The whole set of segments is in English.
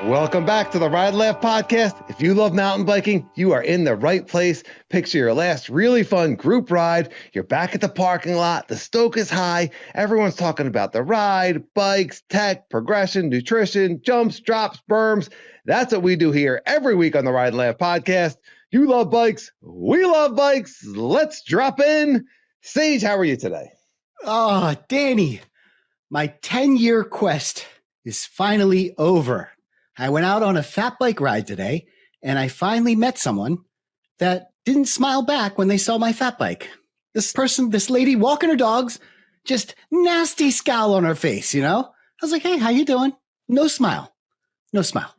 Welcome back to the Ride Laugh Podcast. If you love mountain biking, you are in the right place. Picture your last really fun group ride. You're back at the parking lot. The stoke is high. Everyone's talking about the ride, bikes, tech, progression, nutrition, jumps, drops, berms. That's what we do here every week on the Ride Laugh Podcast. You love bikes. We love bikes. Let's drop in. Sage, how are you today? Oh, Danny, my 10-year quest is finally over. I went out on a fat bike ride today, and I finally met someone that didn't smile back when they saw my fat bike. This lady walking her dogs, just nasty scowl on her face, you know? I was like, hey, how you doing? No smile. No smile.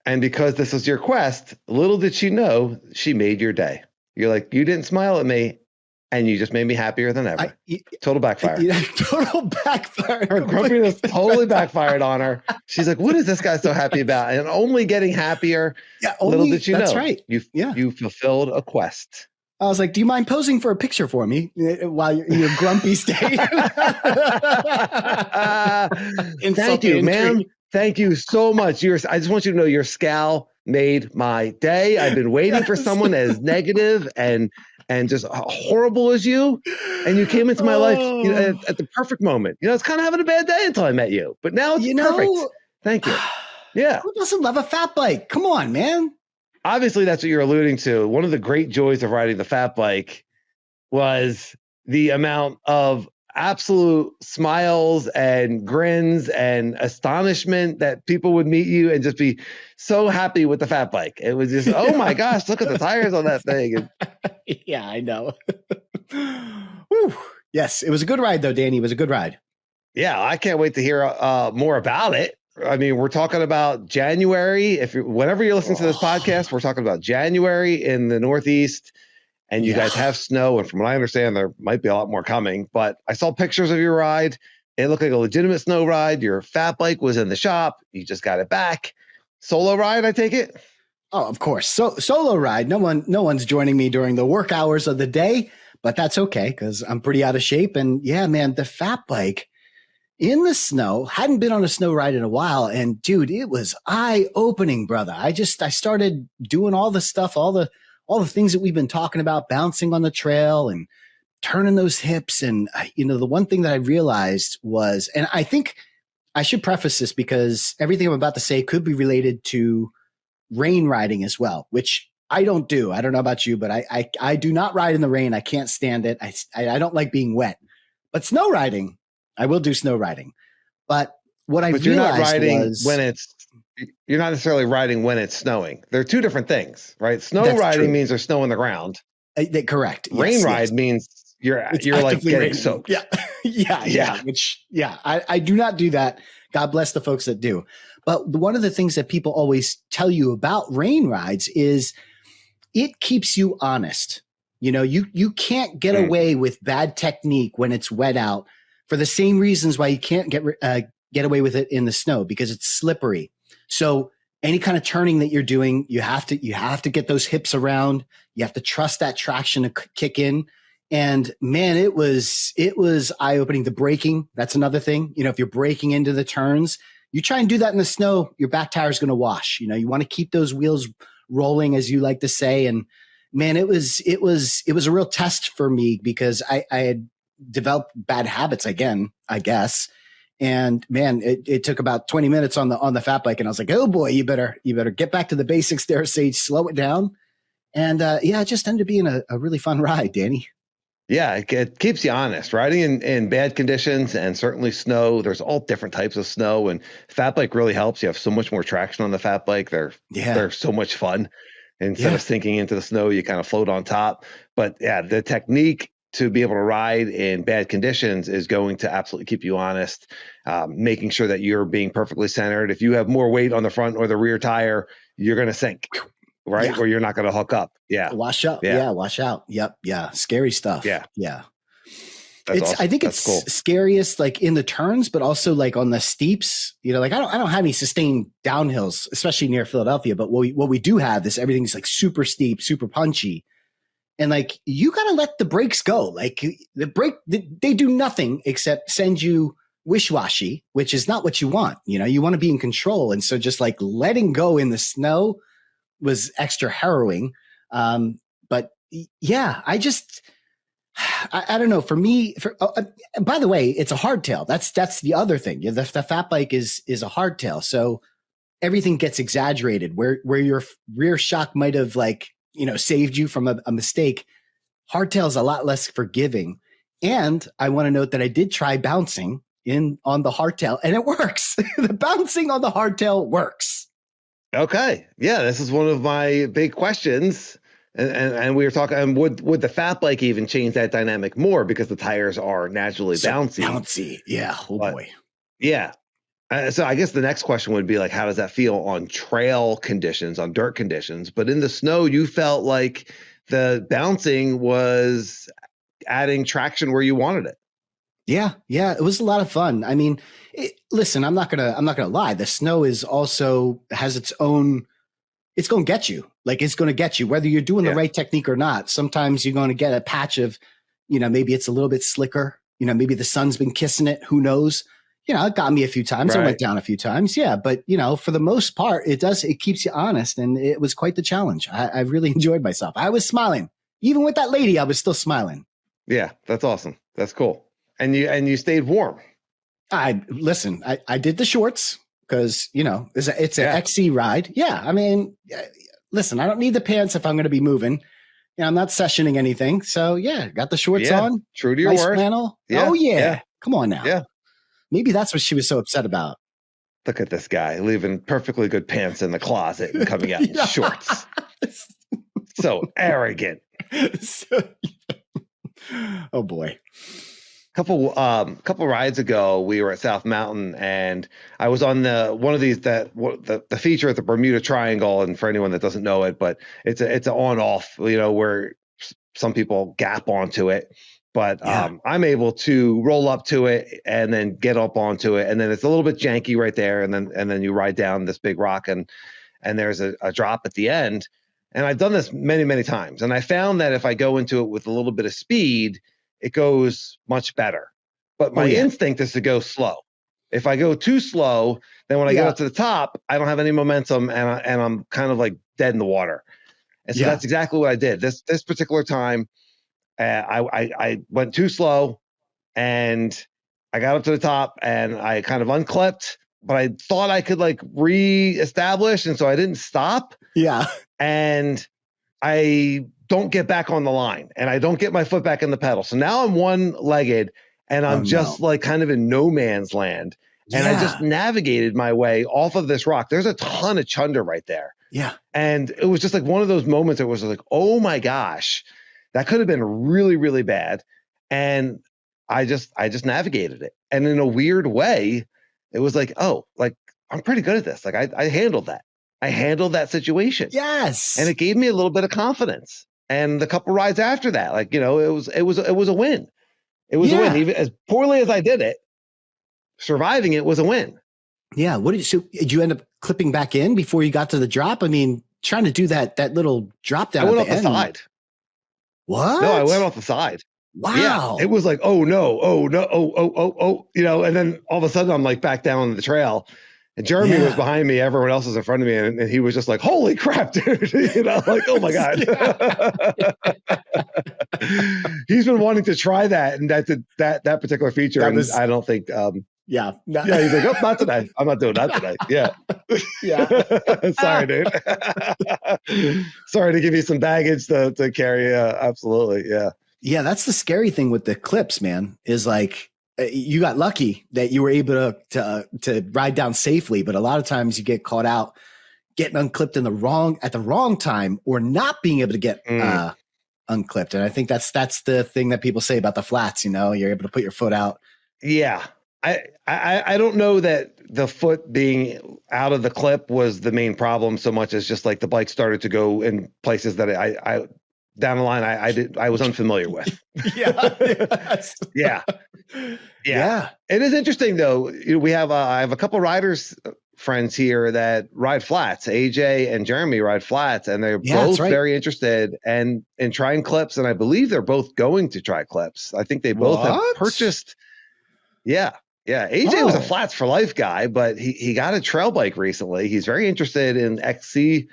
And because this was your quest, little did she know she made your day. You're like, you didn't smile at me, and you just made me happier than ever. Total backfire. Total backfire. Her grumpiness totally backfired on her. She's like, what is this guy so happy about? And only getting happier. Yeah, little did you know. That's right. You fulfilled a quest. I was like, do you mind posing for a picture for me while you're in your grumpy state? Thank you, ma'am. Thank you so much. I just want you to know your scowl made my day. I've been waiting for someone as negative and just horrible as you, and you came into my life at the perfect moment. I was kind of having a bad day until I met you, but now it's perfect. Thank you. Yeah. Who doesn't love a fat bike? Come on, man. Obviously, that's what you're alluding to. One of the great joys of riding the fat bike was the amount of absolute smiles and grins and astonishment that people would meet you and just be so happy with the fat bike. It was just, oh my gosh, look at the tires on that thing. Yeah, I know. Whew. Yes, it was a good ride though, Danny. It was a good ride. Yeah, I can't wait to hear more about it. I mean, we're talking about January. Whenever you're listening to this podcast, we're talking about January in the Northeast. And you guys have snow, and from what I understand, there might be a lot more coming. But I saw pictures of your ride. It looked like a legitimate snow ride. Your fat bike was in the shop. You just got it back. Solo ride, I take it? Oh, of course. Solo ride. No one's joining me during the work hours of the day, but that's okay because I'm pretty out of shape. And yeah, man, the fat bike in the snow, hadn't been on a snow ride in a while. And dude, it was eye-opening, brother. I started doing all the stuff, all the things that we've been talking about, bouncing on the trail and turning those hips. And, the one thing that I realized was, and I think I should preface this because everything I'm about to say could be related to rain riding as well, which I don't do. I don't know about you, but I do not ride in the rain. I can't stand it. I don't like being wet, but snow riding, I will do snow riding. But what I realized you're not riding you're not necessarily riding when it's snowing. They're two different things, right? Snow riding means there's snow on the ground. Correct. Rain ride means you're like getting raining. Soaked. Yeah. I do not do that. God bless the folks that do. But one of the things that people always tell you about rain rides is it keeps you honest. You can't get away with bad technique when it's wet out for the same reasons why you can't get away with it in the snow, because it's slippery. So any kind of turning that you're doing, you have to get those hips around. You have to trust that traction to kick in. And man, it was eye-opening. The braking, that's another thing. If you're braking into the turns, you try and do that in the snow, your back tire is going to wash. You want to keep those wheels rolling, as you like to say. And man, it was a real test for me because I had developed bad habits again, I guess. And man, it took about 20 minutes on the fat bike. And I was like, oh boy, you better get back to the basics there, Sage, slow it down. And it just ended up being a really fun ride, Danny. Yeah, it keeps you honest. Riding in bad conditions and certainly snow, there's all different types of snow, and fat bike really helps. You have so much more traction on the fat bike. They're so much fun. Instead of sinking into the snow, you kind of float on top. But yeah, the technique to be able to ride in bad conditions is going to absolutely keep you honest, making sure that you're being perfectly centered. If you have more weight on the front or the rear tire, you're going to sink, right? Yeah. Or you're not going to hook up. Yeah. Wash up. Yeah. Wash out. Yep. Yeah. Scary stuff. Yeah. Yeah. Awesome. I think it's cool. Scariest like in the turns, but also like on the steeps, like I don't have any sustained downhills, especially near Philadelphia, but what we do have is everything's like super steep, super punchy. And like, you got to let the brakes go. Like the brake, they do nothing except send you wish-washy, which is not what you want. You want to be in control. And so just like letting go in the snow was extra harrowing. But yeah, I don't know. For me, by the way, it's a hardtail. That's the other thing. The fat bike is a hardtail. So everything gets exaggerated where your rear shock might have saved you from a mistake. Hardtail is a lot less forgiving. And I want to note that I did try bouncing on the hardtail, and it works. The bouncing on the hardtail works. Okay. Yeah, this is one of my big questions. And we were talking, would the fat bike even change that dynamic more because the tires are naturally bouncy? Bouncy. Yeah. Boy. Yeah. So I guess the next question would be like, how does that feel on trail conditions, on dirt conditions? But in the snow, you felt like the bouncing was adding traction where you wanted it. Yeah. It was a lot of fun. I mean, listen, I'm not gonna lie. The snow is also has its own. It's going to get you. It's going to get you whether you're doing the right technique or not. Sometimes you're going to get a patch of, maybe it's a little bit slicker. Maybe the sun's been kissing it. Who knows? It got me a few times. Right. I went down a few times. Yeah. But, for the most part, it keeps you honest. And it was quite the challenge. I really enjoyed myself. I was smiling. Even with that lady, I was still smiling. Yeah. That's awesome. That's cool. And you stayed warm. I did the shorts because, it's an XC ride. Yeah. I mean, listen, I don't need the pants if I'm going to be moving. I'm not sessioning anything. So yeah, got the shorts on. True to your word. Flannel. Yeah. Oh yeah. Come on now. Yeah. Maybe that's what she was so upset about. Look at this guy leaving perfectly good pants in the closet and coming out in shorts. So arrogant. Oh boy. Couple rides ago, we were at South Mountain, and I was on one of these the feature at the Bermuda Triangle. And for anyone that doesn't know it, but it's an on-off, where some people gap onto it, but I'm able to roll up to it and then get up onto it, and then it's a little bit janky right there, and then you ride down this big rock, and there's a drop at the end. And I've done this many, many times, and I found that if I go into it with a little bit of speed, it goes much better. But my instinct is to go slow. If I go too slow, then when I get up to the top, I don't have any momentum, and I'm kind of like dead in the water. And so that's exactly what I did. This particular time, I went too slow, and I got up to the top, and I kind of unclipped, but I thought I could reestablish, and so I didn't stop. Yeah. And I don't get back on the line, and I don't get my foot back in the pedal. So now I'm one-legged, and I'm kind of in no man's land. And I just navigated my way off of this rock. There's a ton of chunder right there. Yeah. And it was just one of those moments. It was like, oh my gosh, that could have been really, really bad. And I just navigated it. And in a weird way, it was I'm pretty good at this. I handled that. I handled that situation. Yes. And it gave me a little bit of confidence. And the couple rides after that, it was a win. It was a win. Even as poorly as I did it, surviving it was a win. Yeah. Did you end up clipping back in before you got to the drop? I mean, trying to do that little drop down. I went off the side. What? No, I went off the side. Wow. Yeah. It was like, oh no, and then all of a sudden I'm back down the trail. And Jeremy was behind me. Everyone else was in front of me. And he was just like, holy crap, dude. Oh my God. He's been wanting to try that. And that particular feature. I don't think. Yeah. He's like, oh, not today. I'm not doing that today. Yeah. Yeah. Sorry, dude. Sorry to give you some baggage to carry. Absolutely. Yeah. Yeah. That's the scary thing with the clips, man, is you got lucky that you were able to ride down safely, but a lot of times you get caught out getting unclipped at the wrong time, or not being able to get unclipped. And I think that's the thing that people say about the flats. You're able to put your foot out. Yeah, I don't know that the foot being out of the clip was the main problem so much as just the bike started to go in places that I down the line I was unfamiliar with. Yeah. It is interesting though. I have a couple riders friends here that ride flats. AJ and Jeremy ride flats, and they're both very interested in trying clips. And I believe they're both going to try clips. I think they both have purchased. Yeah. Yeah, AJ was a flats for life guy, but he got a trail bike recently. He's very interested in XC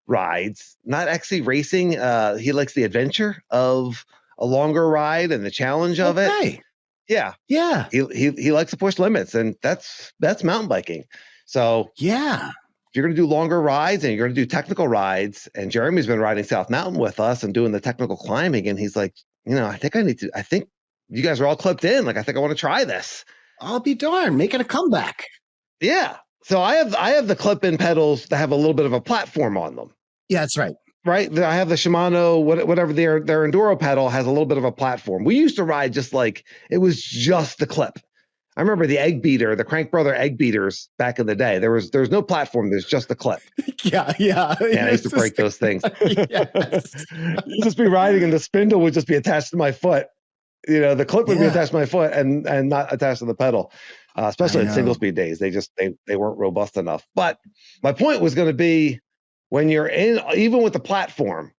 rides, not XC racing. He likes the adventure of a longer ride and the challenge of it. Yeah. Yeah. He likes to push limits, and that's mountain biking. So yeah, if you're going to do longer rides and you're going to do technical rides, and Jeremy's been riding South Mountain with us and doing the technical climbing, and he's like, I think you guys are all clipped in. Like, I think I want to try this. I'll be darned, making a comeback. Yeah. So I have the clip-in pedals that have a little bit of a platform on them. Yeah, that's right. Right. I have the Shimano, whatever their enduro pedal has a little bit of a platform. We used to ride just like it was just the clip. I remember the egg beater, the Crank Brother egg beaters back in the day. There's no platform. There's just the clip. Yeah. And I used to break those things. You'd just be riding, and the spindle would just be attached to my foot. The clip would be attached to my foot and not attached to the pedal. Especially in single speed days, they weren't robust enough. But my point was going to be, when you're in, even with the platform,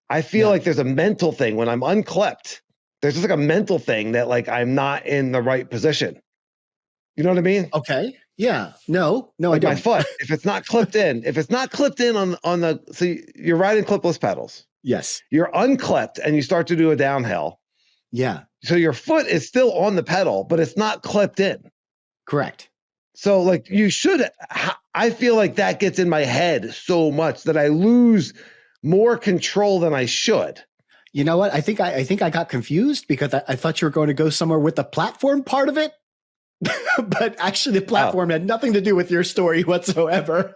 I feel like there's a mental thing when I'm unclipped. There's just like a mental thing that like I'm not in the right position. You know what I mean? Okay. Yeah. No, like I don't. My foot, if it's not clipped in, on the, so you're riding clipless pedals. Yes. You're unclipped and you start to do a downhill. Yeah. So your foot is still on the pedal, but it's not clipped in. Correct. So like I feel like that gets in my head so much that I lose more control than I should. You know what? I think I got confused because I thought you were going to go somewhere with the platform part of it. But actually the platform had nothing to do with your story whatsoever.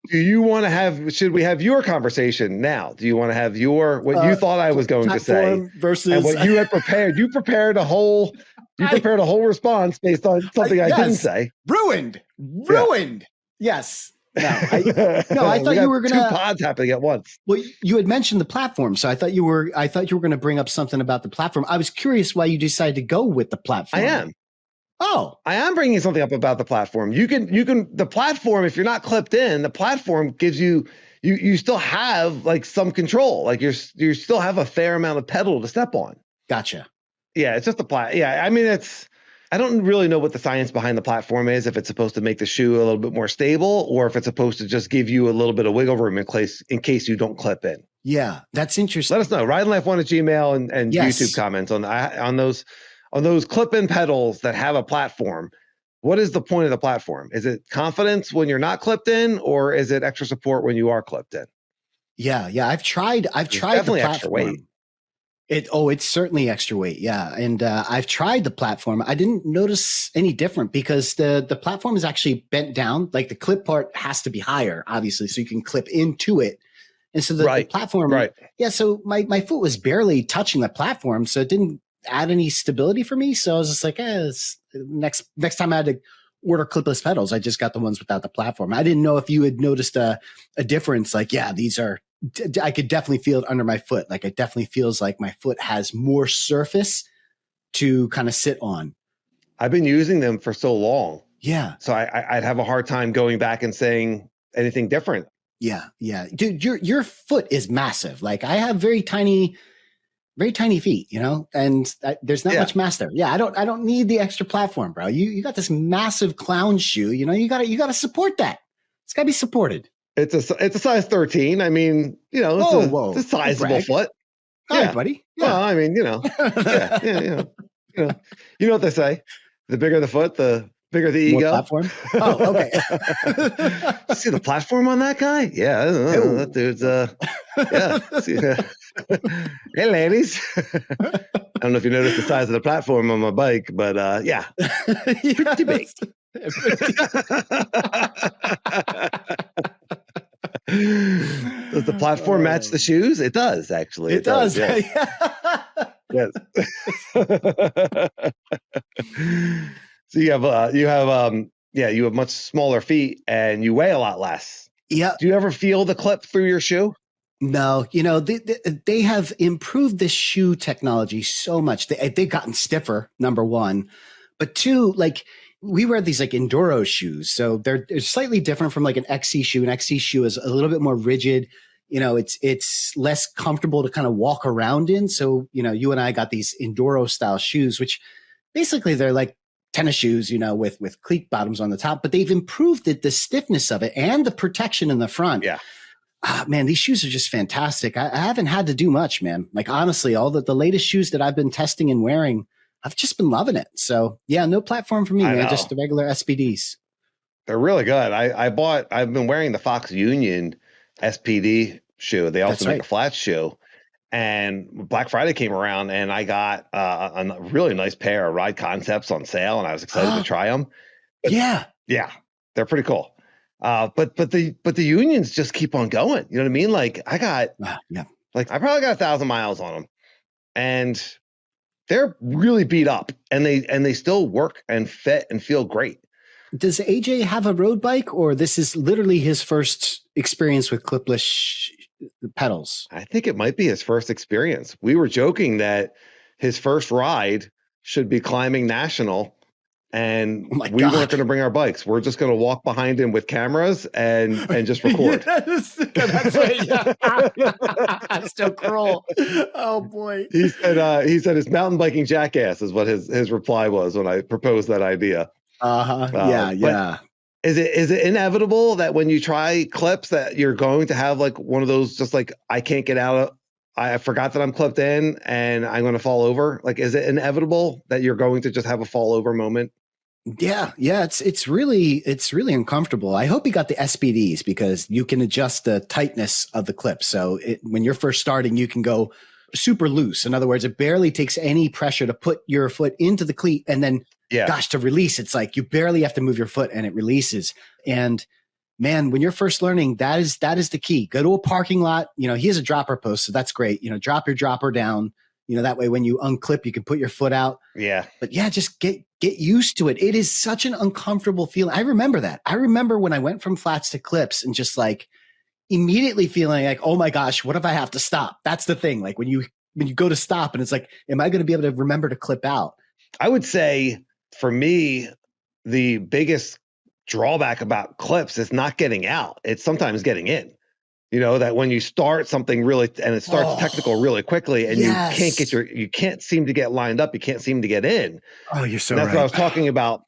Do you want to should we have your conversation now? Do you want to have what you thought I was going to say versus and what you had prepared? You prepared a whole response based on something I didn't say. Ruined. Yeah. Yes. No, I thought you were going to. Two pods happening at once. Well, you had mentioned the platform, so I thought you were going to bring up something about the platform. I was curious why you decided to go with the platform. I am. Oh, I am bringing something up about the platform. You can the platform, if you're not clipped in, the platform gives you still have like some control. Like you still have a fair amount of pedal to step on. Gotcha. Yeah, it's just I mean, I don't really know what the science behind the platform is, if it's supposed to make the shoe a little bit more stable or if it's supposed to just give you a little bit of wiggle room in case you don't clip in. Yeah, that's interesting. Let us know. RideLife1@gmail and yes. YouTube comments on those clip-in pedals that have a platform. What is the point of the platform? Is it confidence when you're not clipped in, or is it extra support when you are clipped in? Yeah. I've tried definitely the platform. Extra weight. It's certainly extra weight. Yeah. And I've tried the platform. I didn't notice any different because the platform is actually bent down. Like the clip part has to be higher, obviously, so you can clip into it. And so the platform, yeah. So my foot was barely touching the platform, so it didn't add any stability for me. So I was just like, next time I had to order clipless pedals, I just got the ones without the platform. I didn't know if you had noticed a difference. Like, yeah, these are, I could definitely feel it under my foot. Like it definitely feels like my foot has more surface to kind of sit on. I've been using them for so long. Yeah. So I'd have a hard time going back and saying anything different. Yeah. Dude, your foot is massive. Like I have very tiny feet, and there's not much mass there. Yeah. I don't need the extra platform, bro. You got this massive clown shoe, you gotta support that. It's gotta be supported. It's a size 13. I mean, it's a sizable foot. All right, buddy. Yeah. Well, I mean, yeah. You know what they say? The bigger the foot, the bigger the ego. Platform? Oh, okay. See the platform on that guy? Yeah, that dude's Hey, ladies. I don't know if you noticed the size of the platform on my bike, but yeah, pretty big. Does the platform match the shoes? It does, actually. It does. Yes. So you have much smaller feet and you weigh a lot less. Yeah. Do you ever feel the clip through your shoe? No, they have improved the shoe technology so much. They've gotten stiffer, number one, but two, like we wear these like enduro shoes, so they're slightly different from like an XC shoe. An XC shoe is a little bit more rigid. It's less comfortable to kind of walk around in. So you and I got these enduro style shoes, which basically they're like tennis shoes, with cleat bottoms on the top, but they've improved the stiffness of it and the protection in the front. Yeah. Man, these shoes are just fantastic. I haven't had to do much, man. Like, honestly, all the latest shoes that I've been testing and wearing, I've just been loving it. So yeah, no platform for me, man. Just the regular SPDs. They're really good. I've been wearing the Fox Union SPD shoe. They also make a flat shoe. And Black Friday came around and I got a really nice pair of Ride Concepts on sale and I was excited to try them. But, yeah, they're pretty cool. But the Unions just keep on going. You know what I mean? Like I got, I probably got 1,000 miles on them, and they're really beat up, and they still work and fit and feel great. Does AJ have a road bike, or this is literally his first experience with clipless pedals? I think it might be his first experience. We were joking that his first ride should be climbing National. And we weren't going to bring our bikes. We're just going to walk behind him with cameras and just record. That's right. Yeah. Still cruel. Oh boy. He said his mountain biking jackass is what his reply was when I proposed that idea. Yeah. Is it inevitable that when you try clips that you're going to have like one of those, just like, I can't get out of, I forgot that I'm clipped in and I'm going to fall over? Like, is it inevitable that you're going to just have a fall over moment? Yeah. It's really uncomfortable. I hope he got the SPDs because you can adjust the tightness of the clip. So when you're first starting, you can go super loose. In other words, it barely takes any pressure to put your foot into the cleat, and then to release, it's like you barely have to move your foot and it releases. And man, when you're first learning, that is the key. Go to a parking lot. He has a dropper post, so that's great. Drop your dropper down. That way when you unclip, you can put your foot out. Yeah. But yeah, just get used to it. It is such an uncomfortable feeling. I remember that. I remember when I went from flats to clips and just like immediately feeling like, oh my gosh, what if I have to stop? That's the thing. Like when you go to stop and it's like, am I going to be able to remember to clip out? I would say for me, the biggest drawback about clips is not getting out. It's sometimes getting in. That when you start something really and it starts technical really quickly and you can't seem to get lined up. You can't seem to get in. Oh, you're so right. That's what I was talking about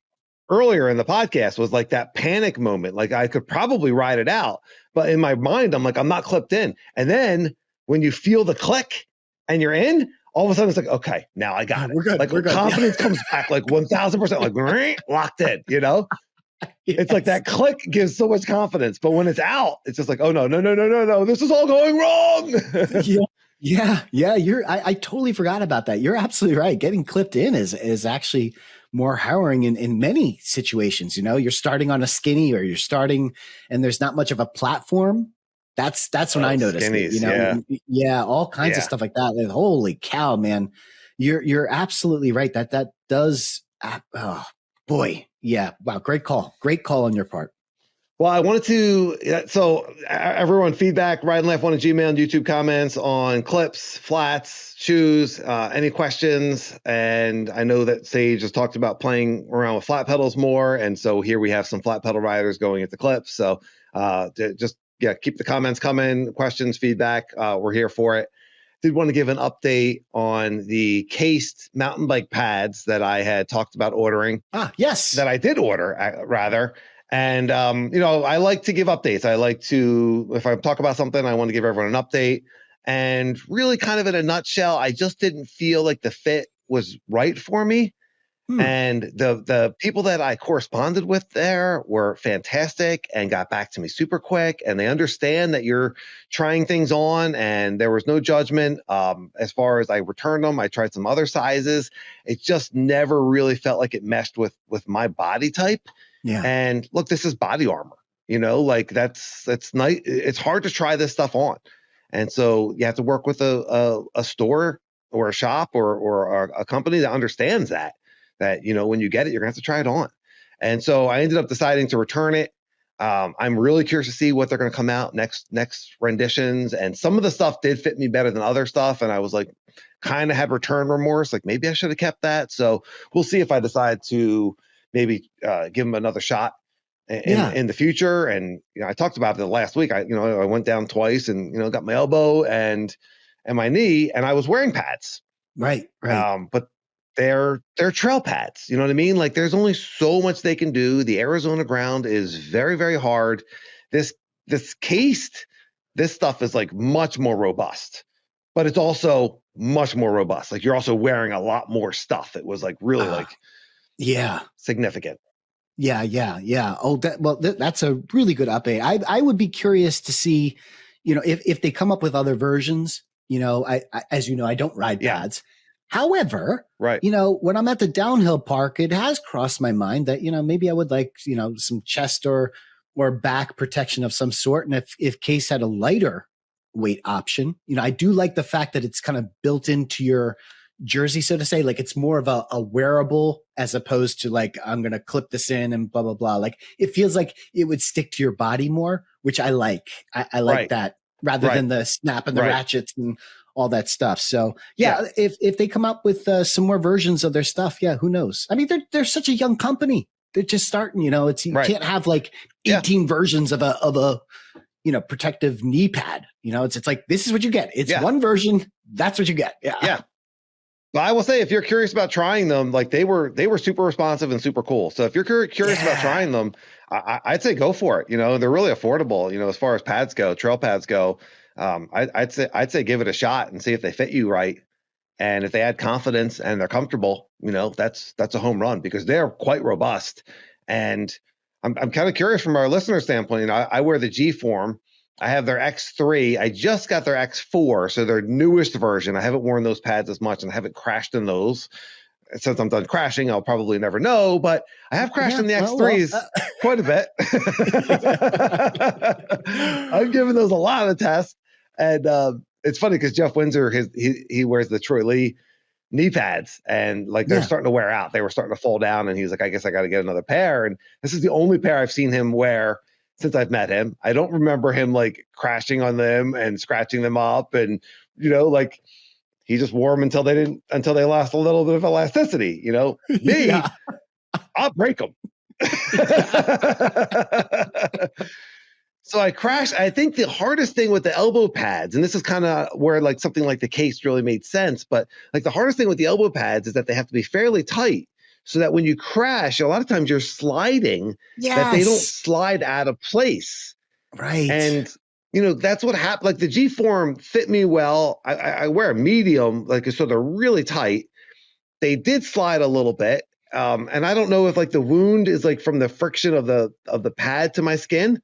earlier in the podcast was like that panic moment. Like I could probably ride it out, but in my mind, I'm like, I'm not clipped in. And then when you feel the click and you're in, all of a sudden it's like, okay, now I got it. We're good. Like confidence comes back like 1,000%, like locked in, Yes. It's like that click gives so much confidence, but when it's out, it's just like, oh no, this is all going wrong. Yeah. I totally forgot about that. You're absolutely right. Getting clipped in is actually more harrowing in many situations. You're starting on a skinny or you're starting and there's not much of a platform. That's when I noticed it, all kinds of stuff like that. And holy cow, man, you're absolutely right. That does, oh boy. Yeah. Wow. Great call on your part. Well, I wanted to, so everyone feedback, Ride and Laugh 1 at Gmail and YouTube comments on clips, flats, shoes, any questions. And I know that Sage has talked about playing around with flat pedals more. And so here we have some flat pedal riders going into clips. So keep the comments coming, questions, feedback. We're here for it. Did want to give an update on the cased mountain bike pads that I had talked about ordering. Yes. That I did order, rather. And, I like to give updates. I like to, if I talk about something, I want to give everyone an update. And really kind of in a nutshell, I just didn't feel like the fit was right for me. And the people that I corresponded with there were fantastic and got back to me super quick. And they understand that you're trying things on, and there was no judgment. As far as I returned them, I tried some other sizes. It just never really felt like it meshed with my body type. Yeah. And look, this is body armor, like that's nice. It's hard to try this stuff on. And so you have to work with a store or a shop or a company that understands that when you get it, you're gonna have to try it on. And so I ended up deciding to return it. I'm really curious to see what they're going to come out next renditions. And some of the stuff did fit me better than other stuff. And I was like, kind of had return remorse. Like maybe I should have kept that. So we'll see if I decide to maybe give them another shot in the future. And I talked about it last week. I went down twice and got my elbow and my knee, and I was wearing pads. Right. But they're trail pads. You know what I mean? Like there's only so much they can do. The Arizona ground is very, very hard. This cased, this stuff is like much more robust, but it's also much more robust. Like you're also wearing a lot more stuff. It was like really significant. Yeah. Oh, that's a really good update. I would be curious to see, if they come up with other versions. I as you know, I don't ride pads. However, when I'm at the downhill park, it has crossed my mind that, maybe I would like, some chest or back protection of some sort. And if Case had a lighter weight option, I do like the fact that it's kind of built into your jersey, so to say. Like it's more of a wearable as opposed to like, I'm going to clip this in and blah, blah, blah. Like it feels like it would stick to your body more, which I like. I like that rather than the snap and the ratchets and all that stuff. So if they come up with some more versions of their stuff, who knows? I mean, they're such a young company. They're just starting, you can't have like 18 versions of a protective knee pad. It's like, this is what you get. It's one version. That's what you get. Yeah. But I will say, if you're curious about trying them, like they were super responsive and super cool. So if you're curious about trying them, I'd say go for it. They're really affordable. As far as pads go, trail pads go. I'd say give it a shot and see if they fit you right. And if they add confidence and they're comfortable, that's a home run because they're quite robust. And I'm kind of curious from our listener standpoint. I wear the G form. I have their X3. I just got their X4, so their newest version. I haven't worn those pads as much and I haven't crashed in those. Since I'm done crashing, I'll probably never know, but I have crashed in the X3s quite a bit. I've given those a lot of tests. And it's funny because Jeff Windsor, he wears the Troy Lee knee pads, and like they're starting to wear out. They were starting to fall down, and he was like, I guess I got to get another pair. And this is the only pair I've seen him wear since I've met him. I don't remember him like crashing on them and scratching them up. And, like he just wore them until they lost a little bit of elasticity. Me, I'll break them. So I crashed. I think the hardest thing with the elbow pads, and this is kind of where like something like the case really made sense, but like the hardest thing with the elbow pads is that they have to be fairly tight so that when you crash, a lot of times you're sliding, that they don't slide out of place. Right. And, that's what happened. Like the G form fit me well. I wear a medium, like, so they're really tight. They did slide a little bit. And I don't know if like the wound is like from the friction of the pad to my skin,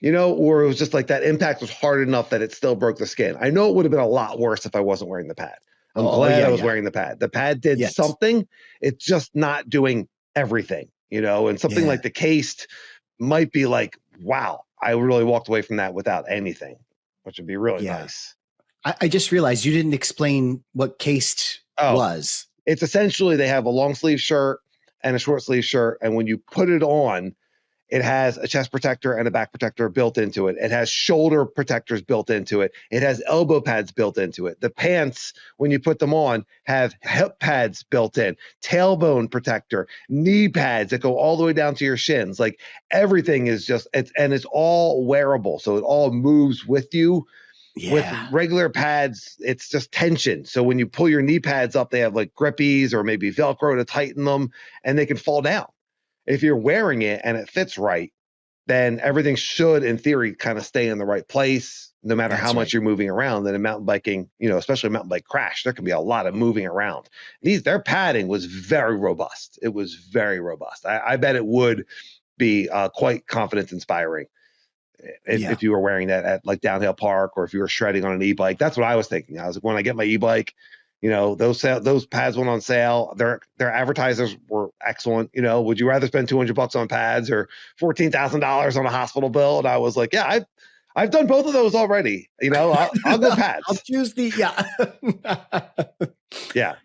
or it was just like that impact was hard enough that it still broke the skin. I know it would have been a lot worse if I wasn't wearing the pad. I'm glad I was wearing the pad. The pad did something. It's just not doing everything, and something like the cased might be like, wow, I really walked away from that without anything, which would be really nice. I just realized you didn't explain what cased was. It's essentially, they have a long sleeve shirt and a short sleeve shirt. And when you put it on, it has a chest protector and a back protector built into it. It has shoulder protectors built into it. It has elbow pads built into it. The pants, when you put them on, have hip pads built in, tailbone protector, knee pads that go all the way down to your shins. Like everything is just, it's all wearable. So it all moves with you. With regular pads, it's just tension. So when you pull your knee pads up, they have like grippies or maybe Velcro to tighten them, and they can fall down. If you're wearing it and it fits right, then everything should, in theory, kind of stay in the right place, no matter how much you're moving around. And in mountain biking, especially mountain bike crash, there can be a lot of moving around. Their padding was very robust. It was very robust. I bet it would be quite confidence inspiring if you were wearing that at like downhill park, or if you were shredding on an e-bike. That's what I was thinking. I was like, when I get my e-bike, those pads went on sale. Their advertisers were excellent. Would you rather spend $200 on pads or $14,000 on a hospital bill? And I was like, I've done both of those already. I'll go pads. I'll choose the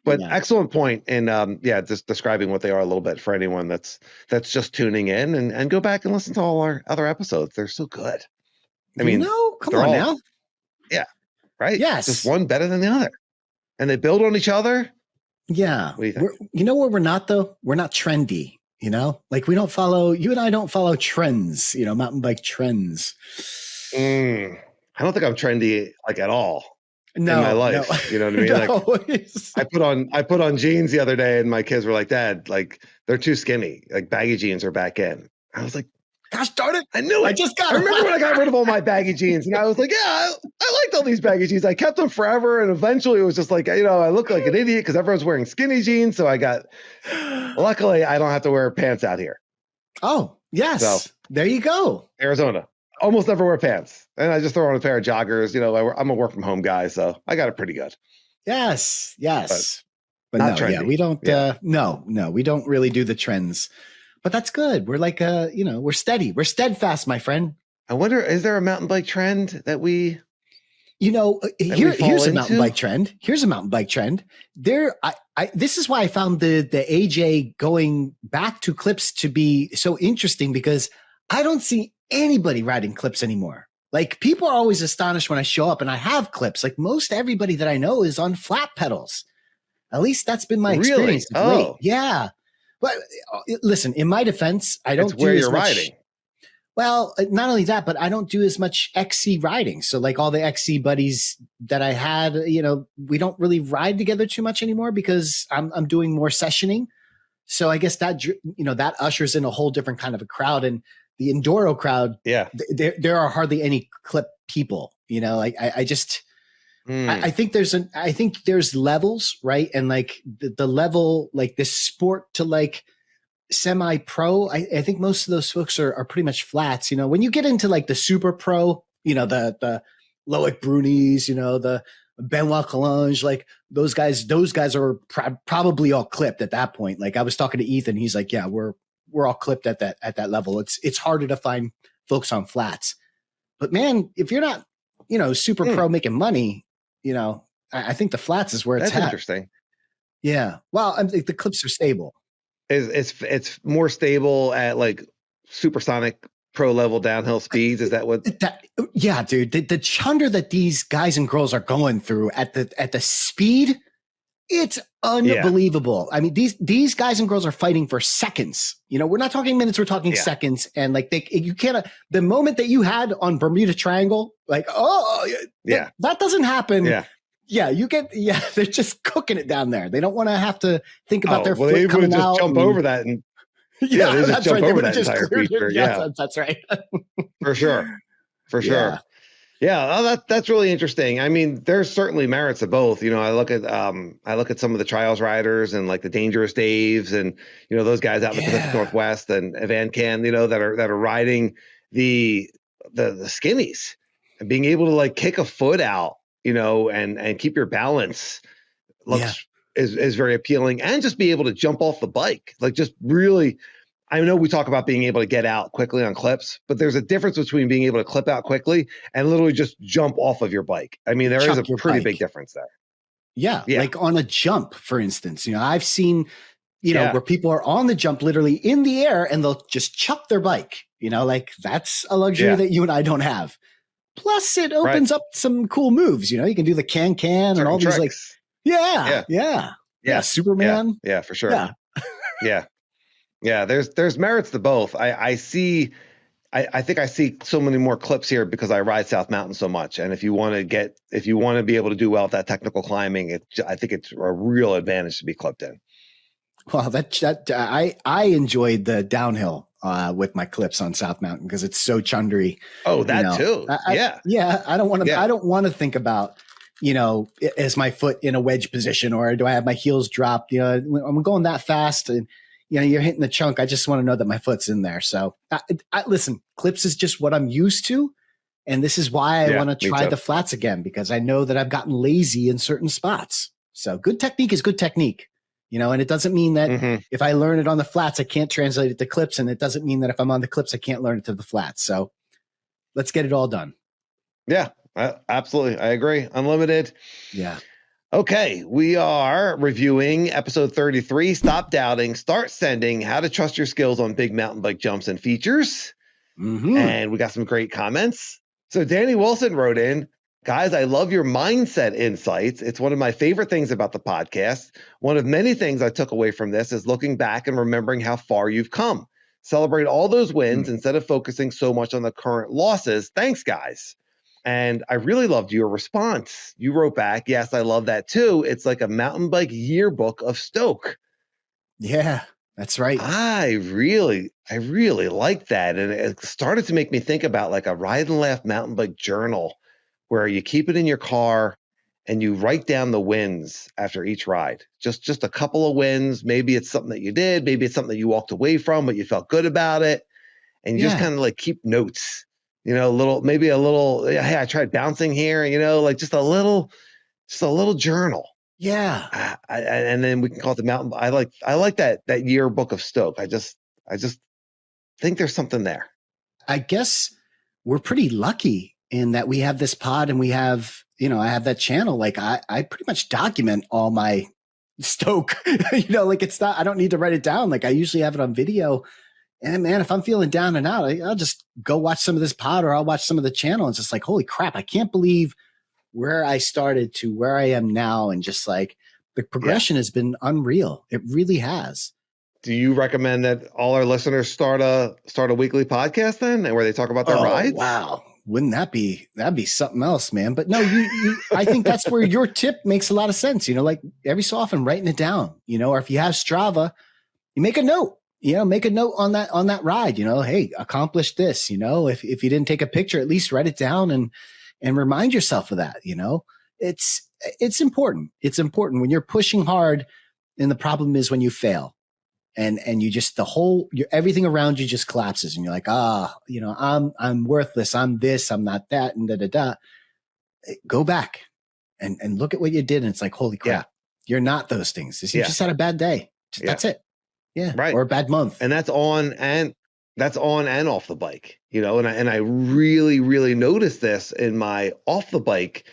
But excellent point in just describing what they are a little bit for anyone that's just tuning in, and go back and listen to all our other episodes. They're so good. I mean, come on now. Yeah. Right. Yes. Just one better than the other. And they build on each other. Yeah. What do you think? Where we're not, though? We're not trendy, like you and I don't follow trends, mountain bike trends. I don't think I'm trendy like at all. in my No, life. You know what I mean? Like I put on jeans the other day and my kids were like, Dad, like they're too skinny. Like baggy jeans are back in. I was like, gosh darn it. I knew it. I just got I remember when I got rid of all my baggy jeans and I was like, yeah, I liked all these baggy jeans. I kept them forever. And eventually it was just like, you know, I looked like an idiot because everyone's wearing skinny jeans. So luckily I don't have to wear pants out here. Oh, yes. So, there you go. Arizona. Almost never wear pants. And I just throw on a pair of joggers. You know, I'm a work from home guy, so I got it pretty good. Yes. But no, trendy. Yeah, we don't, no, we don't really do the trends. But that's good. We're like, we're steady. We're steadfast, my friend. I wonder, is there a mountain bike trend that we... Here's a mountain bike trend. Here's a mountain bike trend. This is why I found the AJ going back to clips to be so interesting, because I don't see anybody riding clips anymore. Like, people are always astonished when I show up and I have clips. Like, most everybody that I know is on flat pedals. At least that's been my experience. Really? Oh, yeah. But listen, in my defense, I don't do where as you're much riding. Well, not only that, but I don't do as much XC riding. So like all the XC buddies that I had, you know, we don't really ride together too much anymore because I'm doing more sessioning. So I guess that, you know, that ushers in a whole different kind of a crowd. And the enduro crowd, there are hardly any clip people, you know, like I think there's levels, right? And like the level, like this sport to like semi-pro, I think most of those folks are pretty much flats. You know, when you get into like the super pro, you know, the Loic Brunis, you know, the Benoit Collonge, like those guys are probably all clipped at that point. Like I was talking to Ethan, he's like, yeah, we're all clipped at that level. It's harder to find folks on flats. But man, if you're not, you know, super pro making money, you know, I think the flats is where it's at. That's interesting. Yeah. Well, I think the clips are stable. It's more stable at like supersonic pro level downhill speeds. Is that what? Yeah, dude. The chunder that these guys and girls are going through at the speed, it's unbelievable. Yeah. I mean, these guys and girls are fighting for seconds. You know, we're not talking minutes, we're talking seconds. And like you can't. The moment that you had on Bermuda Triangle, like that doesn't happen. Yeah. Yeah, they're just cooking it down there. They don't want to have to think about their foot coming out. They jump over that and they just jump over that entire feature. Yeah, that's right. For sure. Yeah, that's really interesting. I mean, there's certainly merits of both. You know, I look at some of the trials riders and like the Dangerous Daves and, you know, those guys out in the Pacific Northwest and Van Can, you know, that are riding the skinnies and being able to like kick a foot out, you know, and keep your balance is very appealing, and just be able to jump off the bike. Like just really, I know we talk about being able to get out quickly on clips, but there's a difference between being able to clip out quickly and literally just jump off of your bike. I mean, there is a pretty big difference there. Yeah. Like on a jump, for instance, you know, I've seen, you know, where people are on the jump literally in the air and they'll just chuck their bike, you know, like that's a luxury that you and I don't have. Plus, it opens up some cool moves. You know, you can do the can and all these tricks. Like, yeah, Superman. Yeah, for sure. Yeah. There's merits to both. I think I see so many more clips here because I ride South Mountain so much. And if you want to be able to do well at that technical climbing, I think it's a real advantage to be clipped in. Well, I enjoyed the downhill with my clips on South Mountain because it's so chundery. Oh, that too. I don't want to think about, you know, is my foot in a wedge position or do I have my heels dropped? You know, I'm going that fast and, you know, you're hitting the chunk. I just want to know that my foot's in there. So listen, clips is just what I'm used to. And this is why I want to try the flats again, because I know that I've gotten lazy in certain spots. So good technique is good technique. You know, and it doesn't mean that if I learn it on the flats, I can't translate it to clips. And it doesn't mean that if I'm on the clips, I can't learn it to the flats. So let's get it all done. Yeah, absolutely. I agree. Unlimited. Yeah. Okay. We are reviewing episode 33, Stop Doubting, Start Sending, How to Trust Your Skills on Big Mountain Bike Jumps and Features. And we got some great comments. So Danny Wilson wrote in, guys, I love your mindset insights. It's one of my favorite things about the podcast. One of many things I took away from this is looking back and remembering how far you've come. Celebrate all those wins instead of focusing so much on the current losses. Thanks, guys. And I really loved your response. You wrote back, yes, I love that too. It's like a mountain bike yearbook of Stoke. Yeah, that's right. I really like that. And it started to make me think about like a ride and laugh mountain bike journal where you keep it in your car and you write down the wins after each ride. Just a couple of wins. Maybe it's something that you did, maybe it's something that you walked away from, but you felt good about it. And you just kind of like keep notes, maybe a little, hey, I tried bouncing here, like just a little journal. Yeah. And then we can call it the mountain. I like that yearbook of Stoke. I just think there's something there. I guess we're pretty lucky in that we have this pod and we have, I have that channel. Like I pretty much document all my Stoke, like it's not, I don't need to write it down. Like I usually have it on video. And man, if I'm feeling down and out, I'll just go watch some of this pod or I'll watch some of the channel. And it's just like, holy crap, I can't believe where I started to where I am now. And just like the progression has been unreal. It really has. Do you recommend that all our listeners start a weekly podcast then, and where they talk about their rides? Wow. Wouldn't that'd be something else, man. But no, I think that's where your tip makes a lot of sense. Like every so often writing it down, or if you have Strava, you make a note. Make a note on that ride, hey, accomplish this, if you didn't take a picture, at least write it down and remind yourself of that. It's important. It's important when you're pushing hard. And the problem is when you fail and you just, everything around you just collapses and you're like, I'm worthless. I'm this, I'm not that. And go back and look at what you did. And it's like, holy crap, you're not those things. You just had a bad day. That's it. Yeah. Right. Or a bad month. And that's on and off the bike, and I really, really noticed this in my off the bike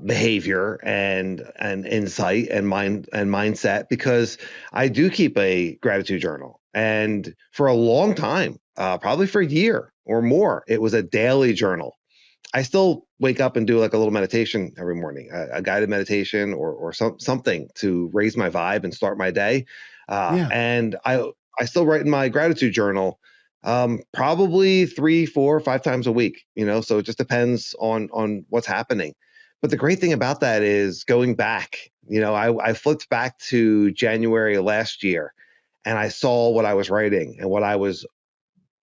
behavior and insight and mindset, because I do keep a gratitude journal. And for a long time, probably for a year or more, it was a daily journal. I still wake up and do like a little meditation every morning, a guided meditation or something to raise my vibe and start my day. And I still write in my gratitude journal, probably 3, 4, 5 times a week, so it just depends on what's happening. But the great thing about that is going back, I flipped back to January last year and I saw what I was writing and what I was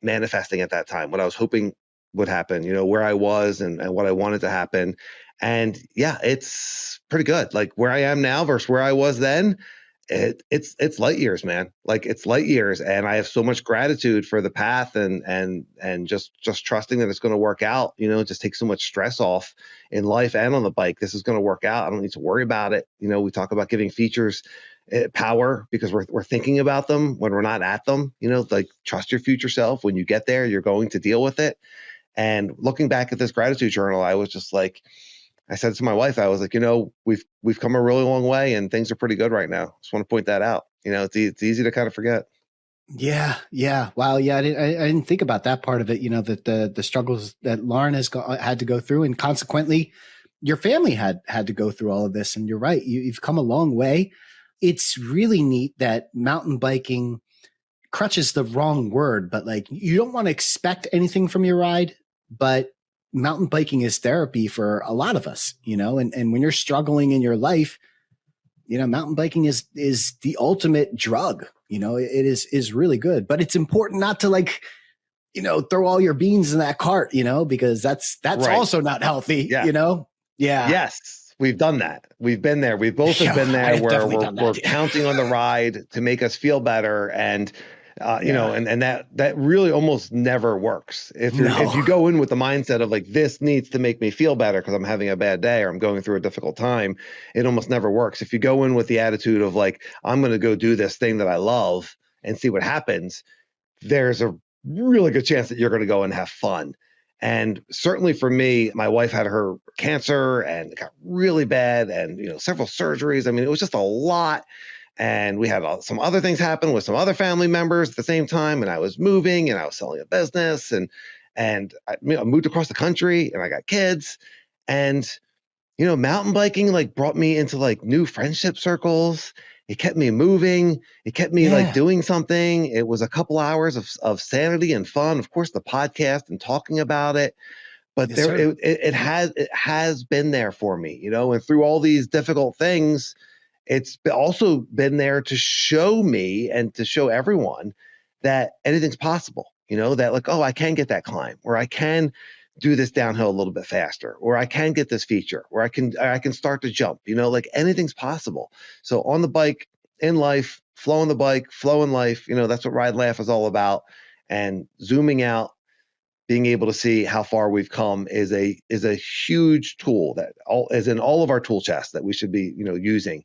manifesting at that time, what I was hoping would happen, where I was and what I wanted to happen. And it's pretty good. Like where I am now versus where I was then, it's light years, man. Like it's light years. And I have so much gratitude for the path and just trusting that it's going to work out, just take so much stress off in life and on the bike. This is going to work out. I don't need to worry about it. We talk about giving features power because we're thinking about them when we're not at them, like trust your future self. When you get there, you're going to deal with it. And looking back at this gratitude journal, I was just like, I said to my wife, I was like, we've come a really long way and things are pretty good right now. Just want to point that out. It's easy to kind of forget. Yeah. Wow. Yeah. I didn't think about that part of it, that the struggles that Lauren has had to go through, and consequently your family had to go through all of this. And you're right. You've come a long way. It's really neat that mountain biking, crutch is the wrong word, but like you don't want to expect anything from your ride, but mountain biking is therapy for a lot of us, and when you're struggling in your life, mountain biking is the ultimate drug. It is really good, but it's important not to like, throw all your beans in that cart, because that's right. Also not healthy, Yeah. Yes. We've done that. We've been there. We've both have been there where we're counting on the ride to make us feel better. And, and that really almost never works. If you go in with the mindset of like, this needs to make me feel better because I'm having a bad day or I'm going through a difficult time, it almost never works. If you go in with the attitude of like, I'm going to go do this thing that I love and see what happens, there's a really good chance that you're going to go and have fun. And certainly for me, my wife had her cancer and it got really bad and, several surgeries. I mean, it was just a lot. And we had some other things happen with some other family members at the same time. And I was moving and I was selling a business and I moved across the country and I got kids. And, mountain biking like brought me into like new friendship circles. It kept me moving. It kept me like doing something. It was a couple hours of sanity and fun. Of course, the podcast and talking about it. But Yes, there, sir. it has been there for me, and through all these difficult things, it's also been there to show me and to show everyone that anything's possible, that like, oh, I can get that climb, or I can do this downhill a little bit faster, or I can get this feature, or I can start to jump, like anything's possible. So on the bike, in life, flow on the bike, flow in life, that's what Ride Laugh is all about. And zooming out, being able to see how far we've come is a huge tool that all is in all of our tool chests that we should be using.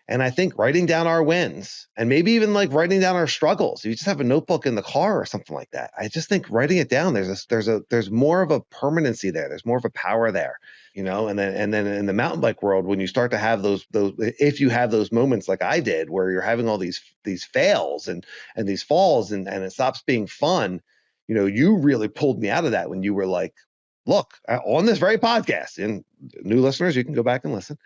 And I think writing down our wins, and maybe even like writing down our struggles, if you just have a notebook in the car or something like that, I just think writing it down, there's more of a permanency there, there's more of a power there, and then in the mountain bike world, when you start to have those if you have those moments like I did, where you're having all these fails and these falls, and it stops being fun. You really pulled me out of that when you were like, look, on this very podcast, and new listeners, you can go back and listen.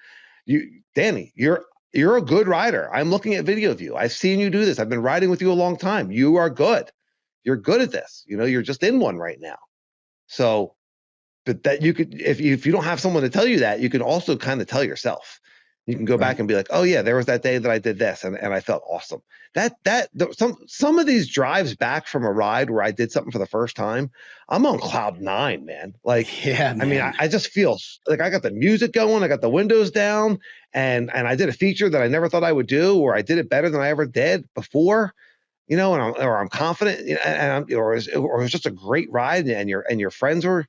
Danny, you're a good rider. I'm looking at video of you. I've seen you do this. I've been riding with you a long time. You are good. You're good at this. You're just in one right now. So, but that you could, if you don't have someone to tell you that, you can also kind of tell yourself. You can go back and be like, oh yeah, there was that day that I did this, and I felt awesome. Some of these drives back from a ride where I did something for the first time, I'm on cloud 9, man. Like, Yeah, man. I mean, I just feel like I got the music going, I got the windows down, and I did a feature that I never thought I would do, or I did it better than I ever did before. And I'm confident, or it was just a great ride, and your friends were,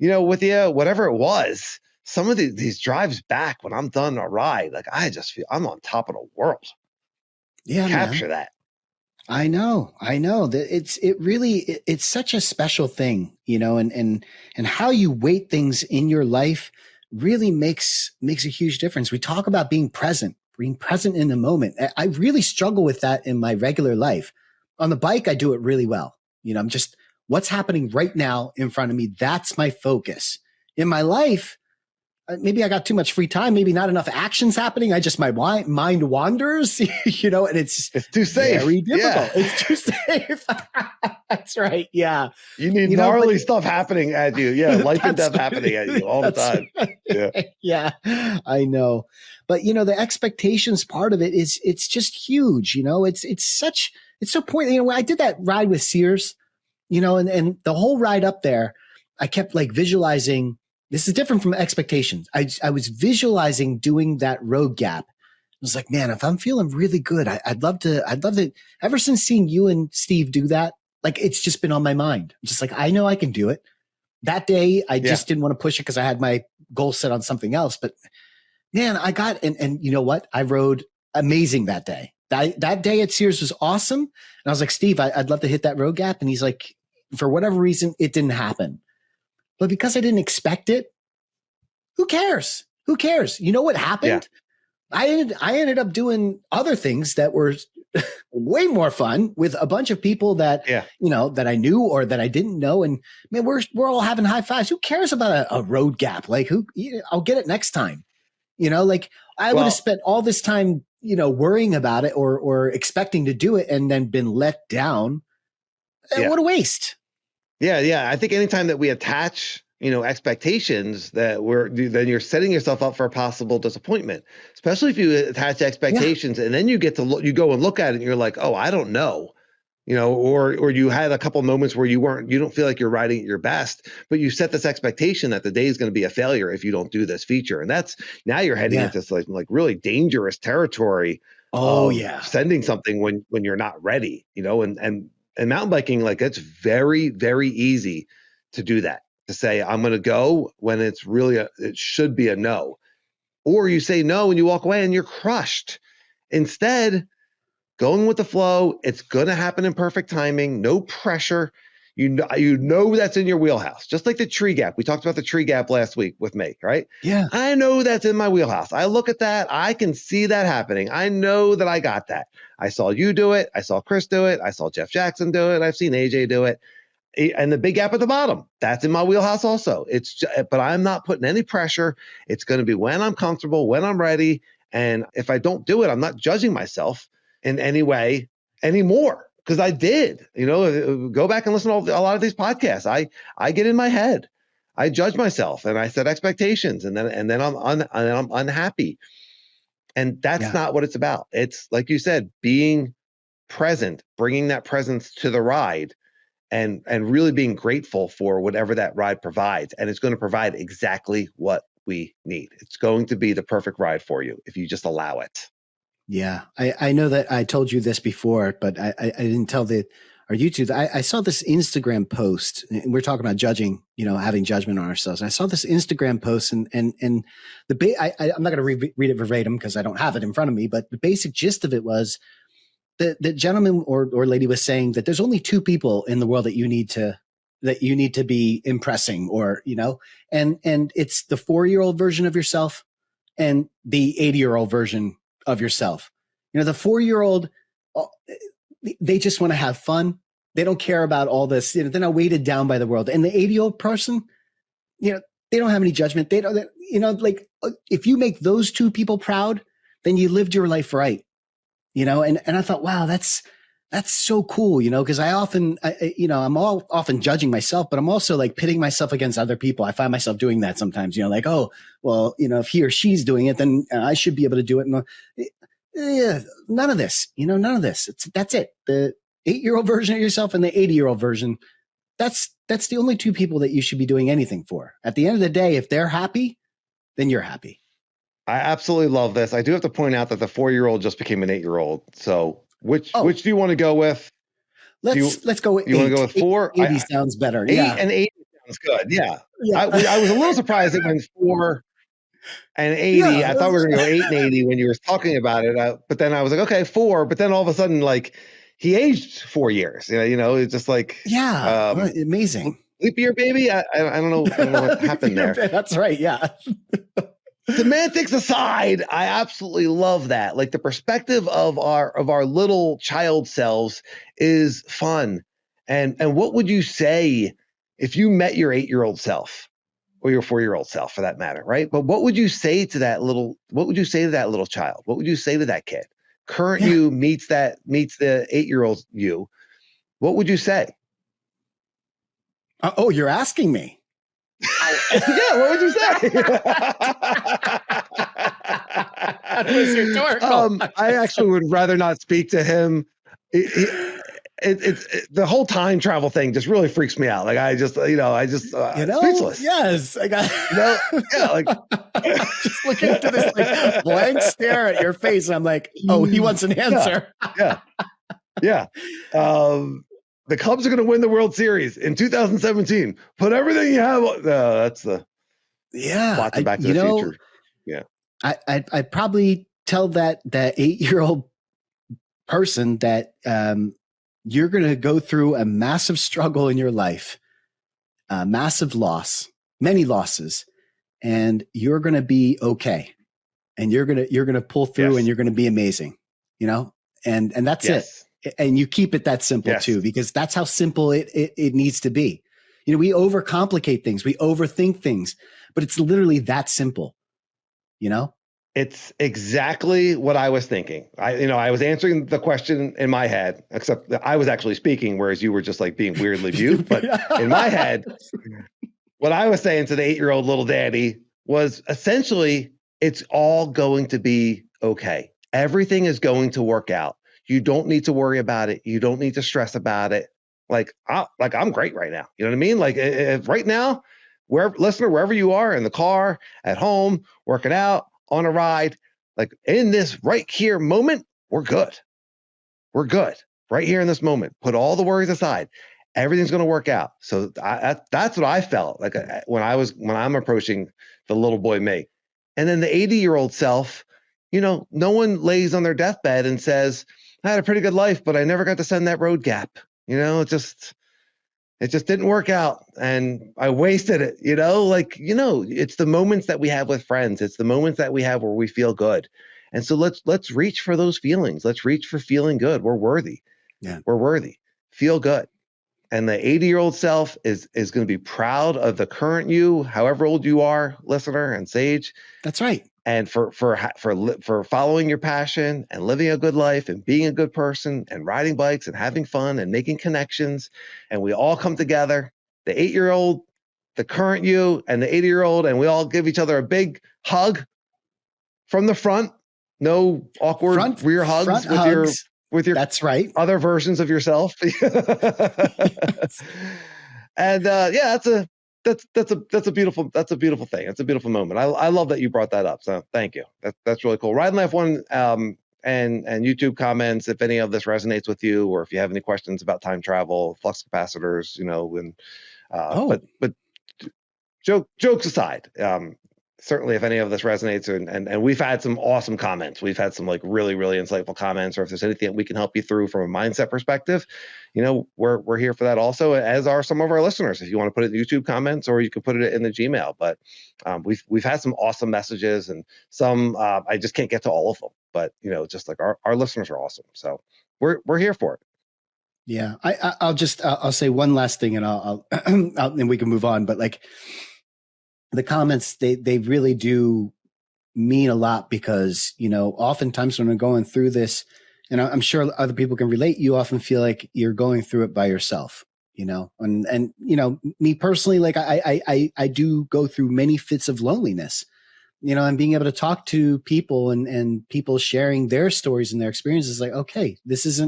with you, whatever it was. Some of these drives back when I'm done a ride, like I just feel I'm on top of the world. Yeah, Capture man. that. I know that it's such a special thing, and how you weight things in your life really makes a huge difference. We talk about being present in the moment. I really struggle with that in my regular life. On the bike, I do it really well. I'm just, what's happening right now in front of me. That's my focus. In my life, maybe I got too much free time, maybe not enough actions happening. My mind wanders, and it's too safe. Very difficult. Yeah. It's too safe. That's right. Yeah. You need gnarly stuff happening at you. Yeah. Life and death happening at you all the time. Right. Yeah. Yeah. I know. But the expectations part of it it's just huge. It's so pointless. When I did that ride with Sears, and the whole ride up there, I kept like visualizing. This is different from expectations. I was visualizing doing that road gap. I was like, man, if I'm feeling really good, I'd love to, ever since seeing you and Steve do that, like, it's just been on my mind. Just like, I know I can do it. That day, I just didn't want to push it because I had my goal set on something else. But man, I got, and you know what? I rode amazing that day. That day at Sears was awesome. And I was like, Steve, I'd love to hit that road gap. And he's like, for whatever reason, it didn't happen. But because I didn't expect it, who cares? Who cares? You know what happened? Yeah. I ended up doing other things that were way more fun with a bunch of people that, that I knew or that I didn't know. And man, we're all having high fives. Who cares about a road gap? Like, I'll get it next time. Like, I would have spent all this time, worrying about it or expecting to do it and then been let down. What a waste. Yeah. I think anytime that we attach, expectations, then you're setting yourself up for a possible disappointment, especially if you attach expectations and then you get to you go and look at it and you're like, oh, I don't know, or you had a couple of moments where you don't feel like you're riding at your best, but you set this expectation that the day is going to be a failure if you don't do this feature. And that's, now you're heading into this like really dangerous territory. Sending something when you're not ready, and mountain biking, like, it's very, very easy to do that. To say, I'm going to go when it's really it should be a no. Or you say no and you walk away and you're crushed. Instead, going with the flow, it's going to happen in perfect timing, no pressure. You know that's in your wheelhouse. Just like the tree gap. We talked about the tree gap last week with me, right? Yeah. I know that's in my wheelhouse. I look at that. I can see that happening. I know that I got that. I saw you do it. I saw Chris do it. I saw Jeff Jackson do it. I've seen AJ do it. And the big gap at the bottom, that's in my wheelhouse also. But I'm not putting any pressure. It's going to be when I'm comfortable, when I'm ready. And if I don't do it, I'm not judging myself in any way anymore, because I did. Go back and listen to a lot of these podcasts. I get in my head. I judge myself and I set expectations, and then I'm unhappy. And that's not what it's about. It's like you said, being present, bringing that presence to the ride, and really being grateful for whatever that ride provides. And it's going to provide exactly what we need. It's going to be the perfect ride for you if you just allow it. Yeah. I know that I told you this before, but I didn't tell our YouTube. I saw this Instagram post, and we're talking about judging, having judgment on ourselves. I saw this Instagram post, and I'm not going to read it verbatim because I don't have it in front of me, but the basic gist of it was the gentleman or lady was saying that there's only two people in the world that you need to be impressing, or, and it's the 4-year-old version of yourself and the 80-year-old version of yourself. The 4-year-old, they just want to have fun. They don't care about all this. They're not weighted down by the world. And the 80-year-old person, they don't have any judgment. They don't, like, if you make those two people proud, then you lived your life right. And I thought, wow, that's so cool, because I'm often judging myself, but I'm also like pitting myself against other people. I find myself doing that sometimes, like, oh, well, if he or she's doing it, then I should be able to do it. And none of this, none of this. That's it. The 8-year-old version of yourself and the 80-year-old version, that's the only two people that you should be doing anything for. At the end of the day, if they're happy, then you're happy. I absolutely love this. I do have to point out that the 4-year-old just became an 8-year-old. So which do you want to go with? Let's go with 8. You want to go with 4? 80 sounds better. 8 yeah. and 80 sounds good. Yeah. I was a little surprised it went 4 and 80. I thought we were going to go 8 and 80 when you were talking about it. But then I was like, okay, 4. But then all of a sudden, like, he aged 4 years. It's just like, amazing. Leap year, baby. I don't know what happened there. That's right. Yeah. Semantics aside, I absolutely love that. Like, the perspective of our little child selves is fun. And what would you say if you met your 8-year-old self, or your 4-year-old self for that matter, right? But what would you say to that little child? What would you say to that kid? Current you meets the 8-year-old you. What would you say? Oh, you're asking me. Yeah, what would you say? That was rhetorical. I actually would rather not speak to him. The whole time travel thing just really freaks me out. Like, I just speechless. Yes, I got. Like just looking into this like blank stare at your face. I'm like, oh, he wants an answer. Yeah. The Cubs are going to win the World Series in 2017. Put everything you have. That's the plot to Back to the Future. Yeah, I'd probably tell that 8-year-old person that you're going to go through a massive struggle in your life, a massive loss, many losses, and you're going to be okay, and you're going to pull through, and you're going to be amazing. And that's it. And you keep it that simple too, because that's how simple it needs to be. We overcomplicate things, we overthink things, but it's literally that simple. It's exactly what I was thinking. I was answering the question in my head, except that I was actually speaking, whereas you were just like being weirdly mute. But in my head, what I was saying to the 8-year-old little daddy was essentially, it's all going to be okay. Everything is going to work out. You don't need to worry about it. You don't need to stress about it. I'm great right now. You know what I mean? Like, right now, wherever you are, in the car, at home, working out, on a ride, like in this right here moment, we're good. We're good right here in this moment. Put all the worries aside. Everything's going to work out. So that's what I felt like when I'm approaching the little boy me. And then the 80-year-old self, no one lays on their deathbed and says, I had a pretty good life, but I never got to send that road gap. It just didn't work out, and I wasted it. It's the moments that we have with friends. It's the moments that we have where we feel good. And so let's reach for those feelings. Let's reach for feeling good. We're worthy. Yeah. We're worthy. Feel good. And the 80-year-old self is going to be proud of the current you, however old you are, listener and sage. That's right. And for following your passion and living a good life and being a good person and riding bikes and having fun and making connections. And we all come together. The 8-year-old the current you and the 80-year-old, and we all give each other a big hug from the front. No awkward rear hugs with your that's right, other versions of yourself. And that's a beautiful thing. It's a beautiful moment. I love that you brought that up. So thank you. That's really cool. Ride and Laugh One and YouTube comments, if any of this resonates with you, or if you have any questions about time travel, flux capacitors, but jokes aside, certainly if any of this resonates, and we've had some awesome comments, we've had some like really, really insightful comments, or if there's anything that we can help you through from a mindset perspective, we're here for that also, as are some of our listeners. If you want to put it in YouTube comments, or you can put it in the Gmail, but we've had some awesome messages, and some I just can't get to all of them, but just like our listeners are awesome. So we're here for it. Yeah. I'll say one last thing, and I'll and we can move on, but like, the comments, they really do mean a lot, because, oftentimes when we're going through this, and I'm sure other people can relate, you often feel like you're going through it by yourself, and me personally, like I do go through many fits of loneliness, and being able to talk to people and people sharing their stories and their experiences, like, okay,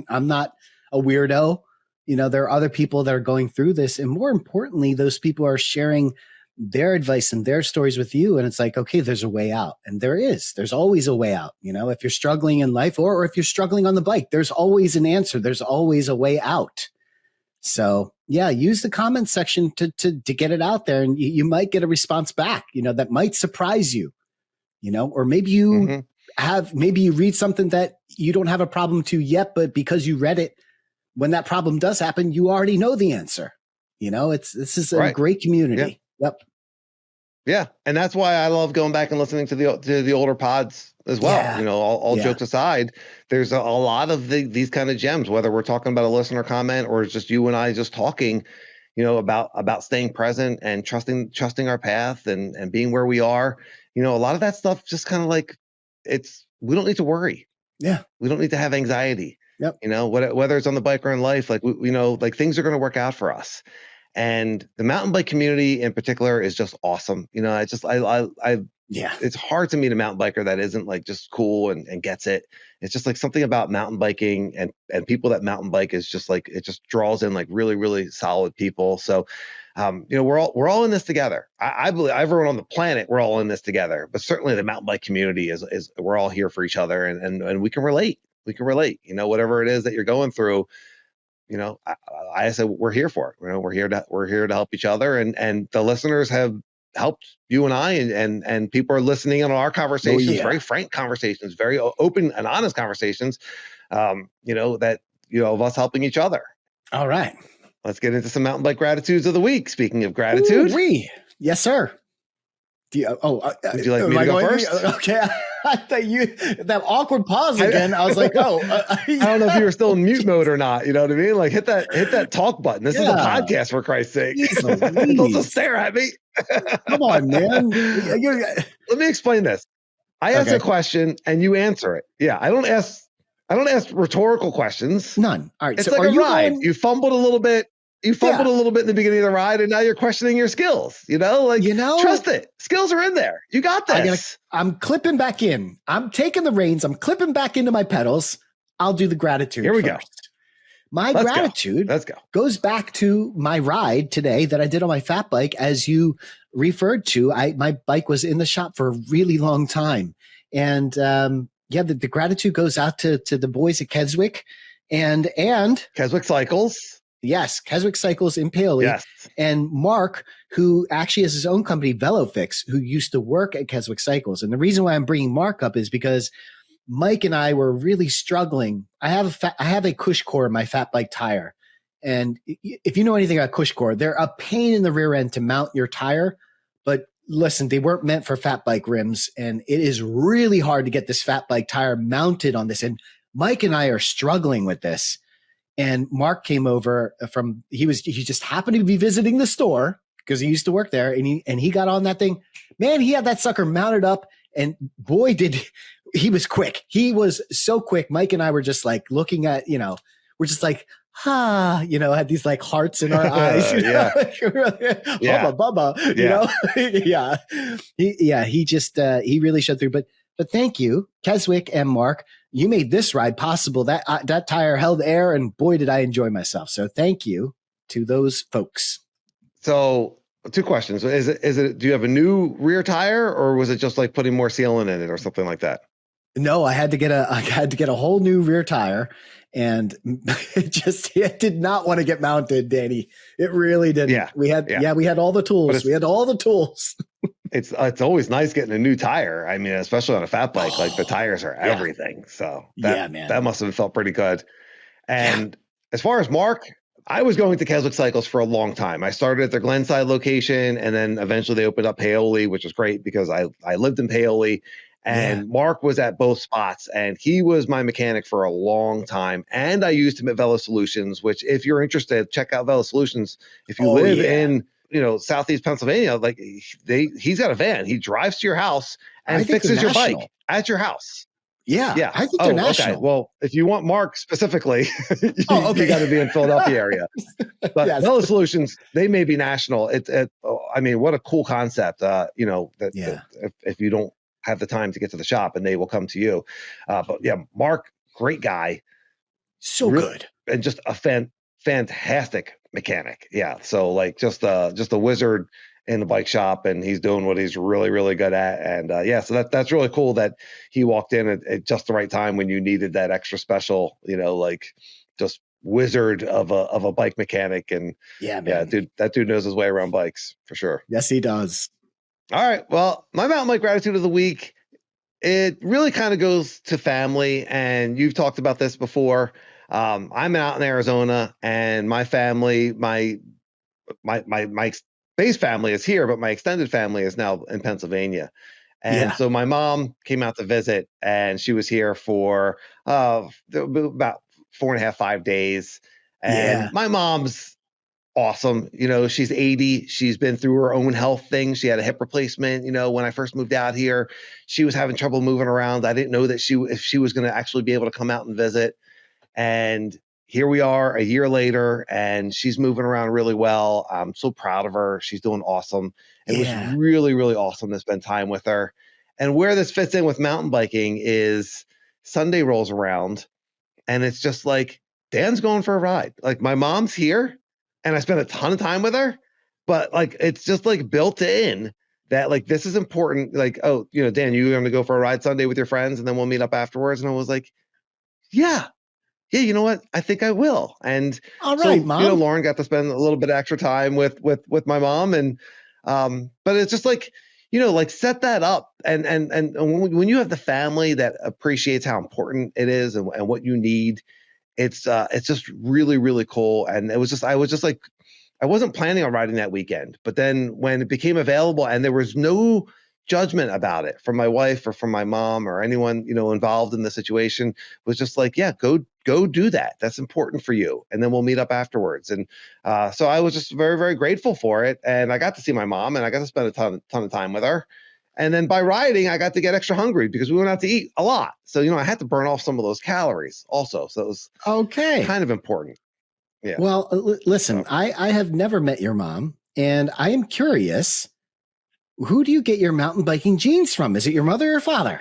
I'm not a weirdo. There are other people that are going through this, and more importantly, those people are sharing their advice and their stories with you. And it's like, okay, there's a way out. And there's always a way out. If you're struggling in life, or if you're struggling on the bike, there's always an answer. There's always a way out. So yeah, use the comment section to get it out there, and you might get a response back, that might surprise you, or maybe you maybe you read something that you don't have a problem to yet, but because you read it, when that problem does happen, you already know the answer. This is a great community. Yeah. Yep. Yeah, and that's why I love going back and listening to the older pods as well. Yeah. All jokes aside, there's a lot of these kind of gems, whether we're talking about a listener comment or it's just you and I just talking, about staying present and trusting our path and being where we are. A lot of that stuff just kind of like, we don't need to worry. Yeah, we don't need to have anxiety. Yep. Whether it's on the bike or in life, like like things are going to work out for us. And the mountain bike community in particular is just awesome. It's hard to meet a mountain biker that isn't like just cool and gets it. It's just like something about mountain biking and people that mountain bike is just like, it just draws in like really, really solid people. So, we're all in this together. I believe everyone on the planet, we're all in this together, but certainly the mountain bike community is we're all here for each other, and we can relate. Whatever it is that you're going through, I said we're here for it. We're here to help each other, and the listeners have helped you and I, and people are listening in on our conversations, very frank conversations, very open and honest conversations. Of us helping each other. All right, let's get into some mountain bike gratitudes of the week. Speaking of gratitude, yes, sir. Would you like me to go first? Okay. I thought that awkward pause again. I was like, I don't know if you were still in mute mode or not. You know what I mean? Like hit that talk button. This is a podcast, for Christ's sake. Don't just stare at me. Come on, man. Let me explain this. I ask a question and you answer it. Yeah. I don't ask rhetorical questions. None. All right. It's like a ride. You fumbled a little bit. You fumbled a little bit in the beginning of the ride, and now you're questioning your skills. Trust it. Skills are in there. You got this. I'm clipping back in. I'm taking the reins. I'm clipping back into my pedals. I'll do the gratitude. Here we go. My gratitude goes back to my ride today that I did on my fat bike, as you referred to. My bike was in the shop for a really long time, and the gratitude goes out to the boys at Keswick and Keswick Cycles. Yes, Keswick Cycles in Paoli. Yes. And Mark, who actually has his own company, VeloFix, who used to work at Keswick Cycles. And the reason why I'm bringing Mark up is because Mike and I were really struggling. I have a cush core in my fat bike tire. And if you know anything about cush core, they're a pain in the rear end to mount your tire. But listen, they weren't meant for fat bike rims. And it is really hard to get this fat bike tire mounted on this. And Mike and I are struggling with this. And Mark came over he just happened to be visiting the store because he used to work there, and he got on that thing. Man, he had that sucker mounted up, and boy, he was quick. He was so quick. Mike and I were just like looking at, we're just like, had these like hearts in our eyes. Yeah. Hubba bubba, he really showed through. But thank you, Keswick and Mark. You made this ride possible. That tire held air, and boy, did I enjoy myself. So thank you to those folks. So 2 questions. Is it, do you have a new rear tire, or was it just like putting more sealant in it or something like that? No, I had to get a whole new rear tire, and it did not want to get mounted, Danny. It really didn't. Yeah. We had all the tools. We had all the tools. It's always nice getting a new tire. I mean, especially on a fat bike, like the tires are everything. So that must have felt pretty good. And as far as Mark, I was going to Keswick Cycles for a long time. I started at their Glenside location, and then eventually they opened up Paoli, which was great because I lived in Paoli, and Mark was at both spots, and he was my mechanic for a long time. And I used him at Velo Solutions, which if you're interested, check out Velo Solutions. If you live in Southeast Pennsylvania, like he's got a van. He drives to your house and fixes your bike at your house. Yeah. I think they're national. Okay. Well, if you want Mark specifically, you got to be in Philadelphia area. But Velo Solutions, they may be national. I mean, what a cool concept. That if you don't have the time to get to the shop, and they will come to you. But yeah, Mark, great guy. So good. And just a fantastic mechanic. Yeah. So like just a wizard in the bike shop, and he's doing what he's really, really good at. And so that's really cool that he walked in at just the right time when you needed that extra special, like just wizard of a bike mechanic. And that dude knows his way around bikes for sure. Yes, he does. All right. Well, my mountain bike gratitude of the week, it really kind of goes to family. And you've talked about this before. I'm out in Arizona, and my family, my base family is here, but my extended family is now in Pennsylvania. And so my mom came out to visit, and she was here for about 4.5, 5 days. And my mom's awesome. She's 80. She's been through her own health thing. She had a hip replacement. When I first moved out here, she was having trouble moving around. I didn't know that if she was going to actually be able to come out and visit. And here we are a year later, and she's moving around really well. I'm so proud of her. She's doing awesome. It was really, really awesome to spend time with her. And where this fits in with mountain biking is Sunday rolls around, and it's just like, Dan's going for a ride. Like, my mom's here, and I spent a ton of time with her, but like, it's just like built in that like, this is important. Like, oh, Dan, you're going to go for a ride Sunday with your friends, and then we'll meet up afterwards. And I was like, yeah, you know what? I think I will. And all right, Mom. Lauren got to spend a little bit of extra time with my mom. And, but it's just like, like set that up. And when you have the family that appreciates how important it is and what you need, it's just really, really cool. And I was just like, I wasn't planning on riding that weekend, but then when it became available and there was no judgment about it from my wife or from my mom or anyone, involved in the situation, was just like, yeah, go do that. That's important for you. And then we'll meet up afterwards. And so I was just very, very grateful for it. And I got to see my mom, and I got to spend a ton of time with her. And then by riding, I got to get extra hungry because we went out to eat a lot. So, I had to burn off some of those calories also. So it was kind of important. Yeah. Well, listen, I have never met your mom, and I am curious, who do you get your mountain biking genes from? Is it your mother or father?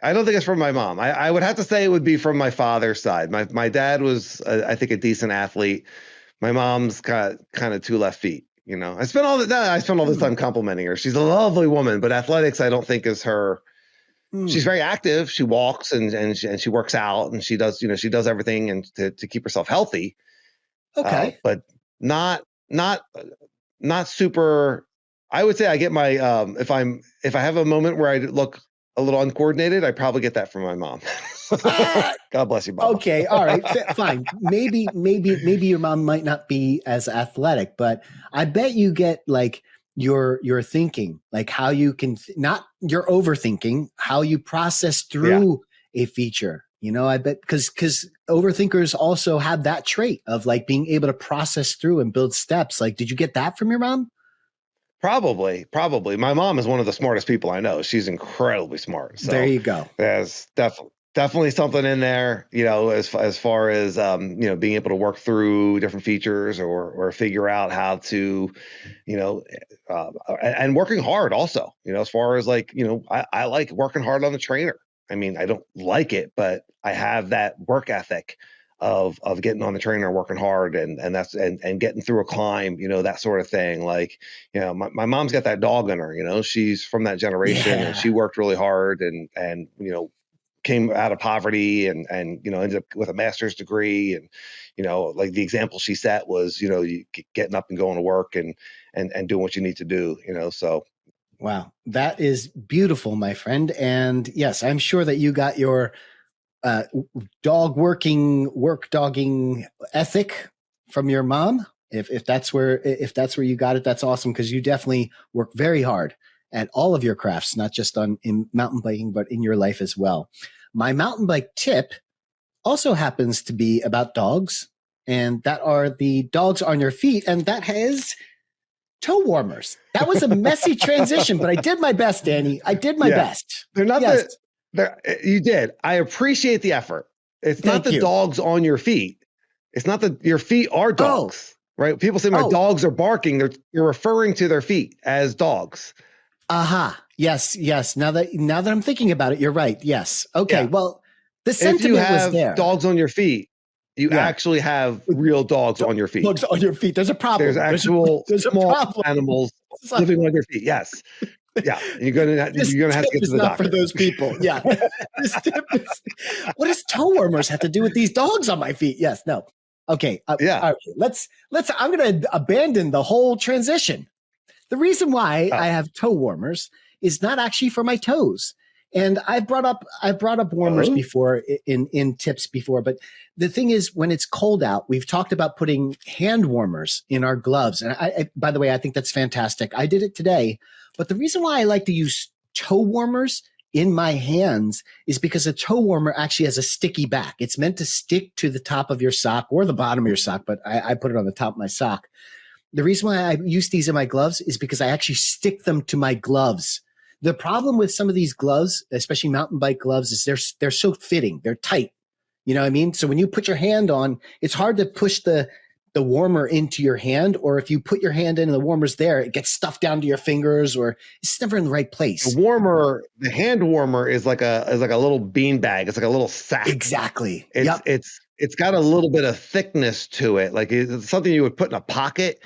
I don't think it's from my mom. I would have to say it would be from my father's side. My dad was, I think, a decent athlete. My mom's got kind of 2 left feet. I spent all this time complimenting her. She's a lovely woman, but athletics, I don't think, is her. She's very active. She walks and she works out, and she does everything and to keep herself healthy. Okay, but not super. I would say I get my if I have a moment where I look a little uncoordinated, I probably get that from my mom. God bless you, Bob. Okay, all right, fine. Maybe your mom might not be as athletic, but I bet you get like your thinking, like how you can not your overthinking, how you process through a feature. I bet because overthinkers also have that trait of like being able to process through and build steps. Like, did you get that from your mom? Probably. My mom is one of the smartest people I know. She's incredibly smart. So there you go. There's definitely something in there, as far as being able to work through different features or figure out how to, you know, and working hard also, as far as like, I like working hard on the trainer. I mean, I don't like it, but I have that work ethic of getting on the trainer and working hard and getting through a climb, that sort of thing. Like, my mom's got that dog in her, she's from that generation and she worked really hard and came out of poverty and ended up with a master's degree. And, like the example she set was, you getting up and going to work and doing what you need to do, so. Wow. That is beautiful, my friend. And yes, I'm sure that you got your work dogging ethic from your mom. If that's where you got it, that's awesome. Cause you definitely work very hard at all of your crafts, not just in mountain biking, but in your life as well. My mountain bike tip also happens to be about dogs, and that are the dogs on your feet. And that has toe warmers. That was a messy transition, but I did my best, Danny. I did my best. They're not you did. I appreciate the effort. It's not the dogs on your feet. It's not your feet are dogs, right? People say my dogs are barking. You're referring to their feet as dogs. Aha. Yes. Now that I'm thinking about it, you're right. Yes. Okay. Yeah. Well, the sentiment was there. If you have dogs on your feet, you actually have real dogs on your feet. Dogs on your feet. There's a problem. There's actual small animals living on your feet. Yes. Yeah. You're gonna have to get to the doctor. For those people. Yeah. What does toe warmers have to do with these dogs on my feet? Yes. No. Okay. Right, let's. I'm going to abandon the whole transition. The reason why I have toe warmers is not actually for my toes. And I've brought up warmers before in tips before, but the thing is, when it's cold out, we've talked about putting hand warmers in our gloves. And I by the way, I think that's fantastic. I did it today, but the reason why I like to use toe warmers in my hands is because a toe warmer actually has a sticky back. It's meant to stick to the top of your sock or the bottom of your sock, but I put it on the top of my sock. The reason why I use these in my gloves is because I actually stick them to my gloves. The problem with some of these gloves, especially mountain bike gloves, is they're so fitting. They're tight. You know what I mean? So when you put your hand on, it's hard to push the warmer into your hand, or if you put your hand in and the warmer's there, it gets stuffed down to your fingers, or it's never in the right place. The hand warmer is like a little bean bag. It's like a little sack. Exactly. It's got a little bit of thickness to it. Like it's something you would put in a pocket,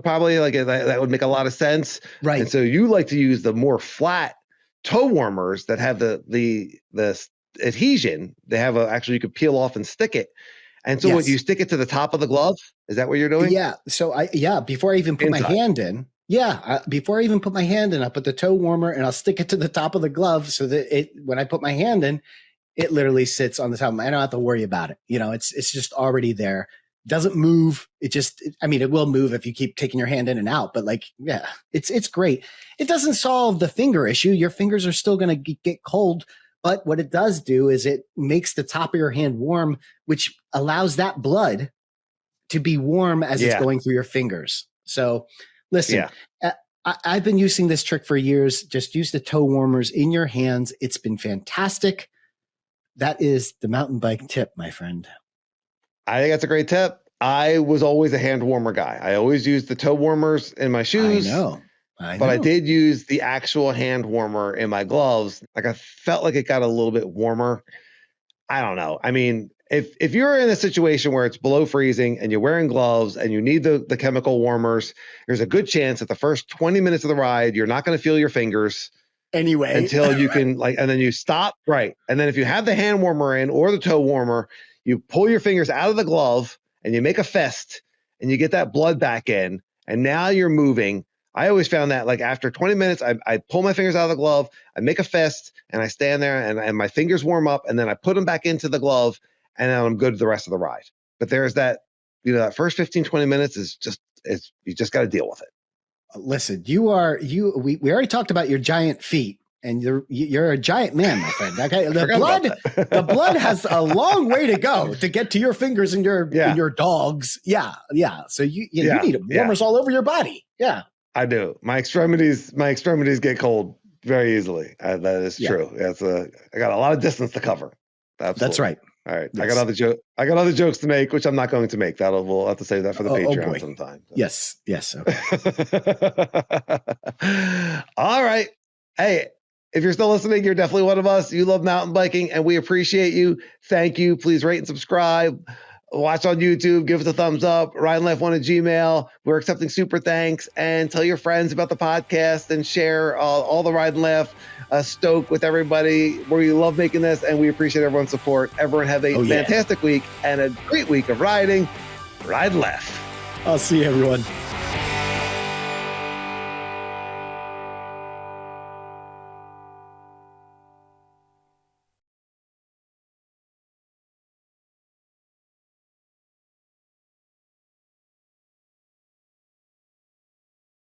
probably like that would make a lot of sense. Right. And so you like to use the more flat toe warmers that have the adhesion. They have actually you could peel off and stick it. And so when you stick it to the top of the glove, is that what you're doing? Yeah. So before I even put my hand in, before I even put my hand in, I'll put the toe warmer and I'll stick it to the top of the glove so that when I put my hand in, it literally sits on the top. I don't have to worry about it. It's just already there. Doesn't move. It will move if you keep taking your hand in and out, but it's great. It doesn't solve the finger issue. Your fingers are still going to get cold, but what it does do is it makes the top of your hand warm, which allows that blood to be warm as it's going through your fingers. So listen, I've been using this trick for years. Just use the toe warmers in your hands. It's been fantastic. That is the mountain bike tip, my friend. I think that's a great tip. I was always a hand warmer guy. I always used the toe warmers in my shoes. I know. But I did use the actual hand warmer in my gloves. Like I felt like it got a little bit warmer. I don't know. I mean, if you're in a situation where it's below freezing and you're wearing gloves and you need the chemical warmers, there's a good chance that the first 20 minutes of the ride, you're not going to feel your fingers. Anyway, until you can and then you stop. Right. And then if you have the hand warmer in or the toe warmer, you pull your fingers out of the glove and you make a fist and you get that blood back in. And now you're moving. I always found that like after 20 minutes, I pull my fingers out of the glove, I make a fist and I stand there and my fingers warm up and then I put them back into the glove and then I'm good the rest of the ride. But there's that, that first 15, 20 minutes you just got to deal with it. Listen, we already talked about your giant feet, and you're a giant man, my friend. Okay, the blood has a long way to go to get to your fingers and your dogs. Yeah. So you need warmers all over your body. Yeah, I do. My extremities get cold very easily. That is true. I got a lot of distance to cover. Absolutely. That's right. All right. Yes. I got other jokes to make, which I'm not going to make. We'll have to save that for the Patreon sometime. So. Yes. Okay. All right. Hey, if you're still listening, you're definitely one of us. You love mountain biking and we appreciate you. Thank you. Please rate and subscribe. Watch on YouTube. Give us a thumbs up. RideLife1 at Gmail. We're accepting super thanks. And tell your friends about the podcast and share all the Ride and Laugh Stoke with everybody. We love making this and we appreciate everyone's support. Everyone have a fantastic week and a great week of riding. Ride and Laugh. I'll see you, everyone.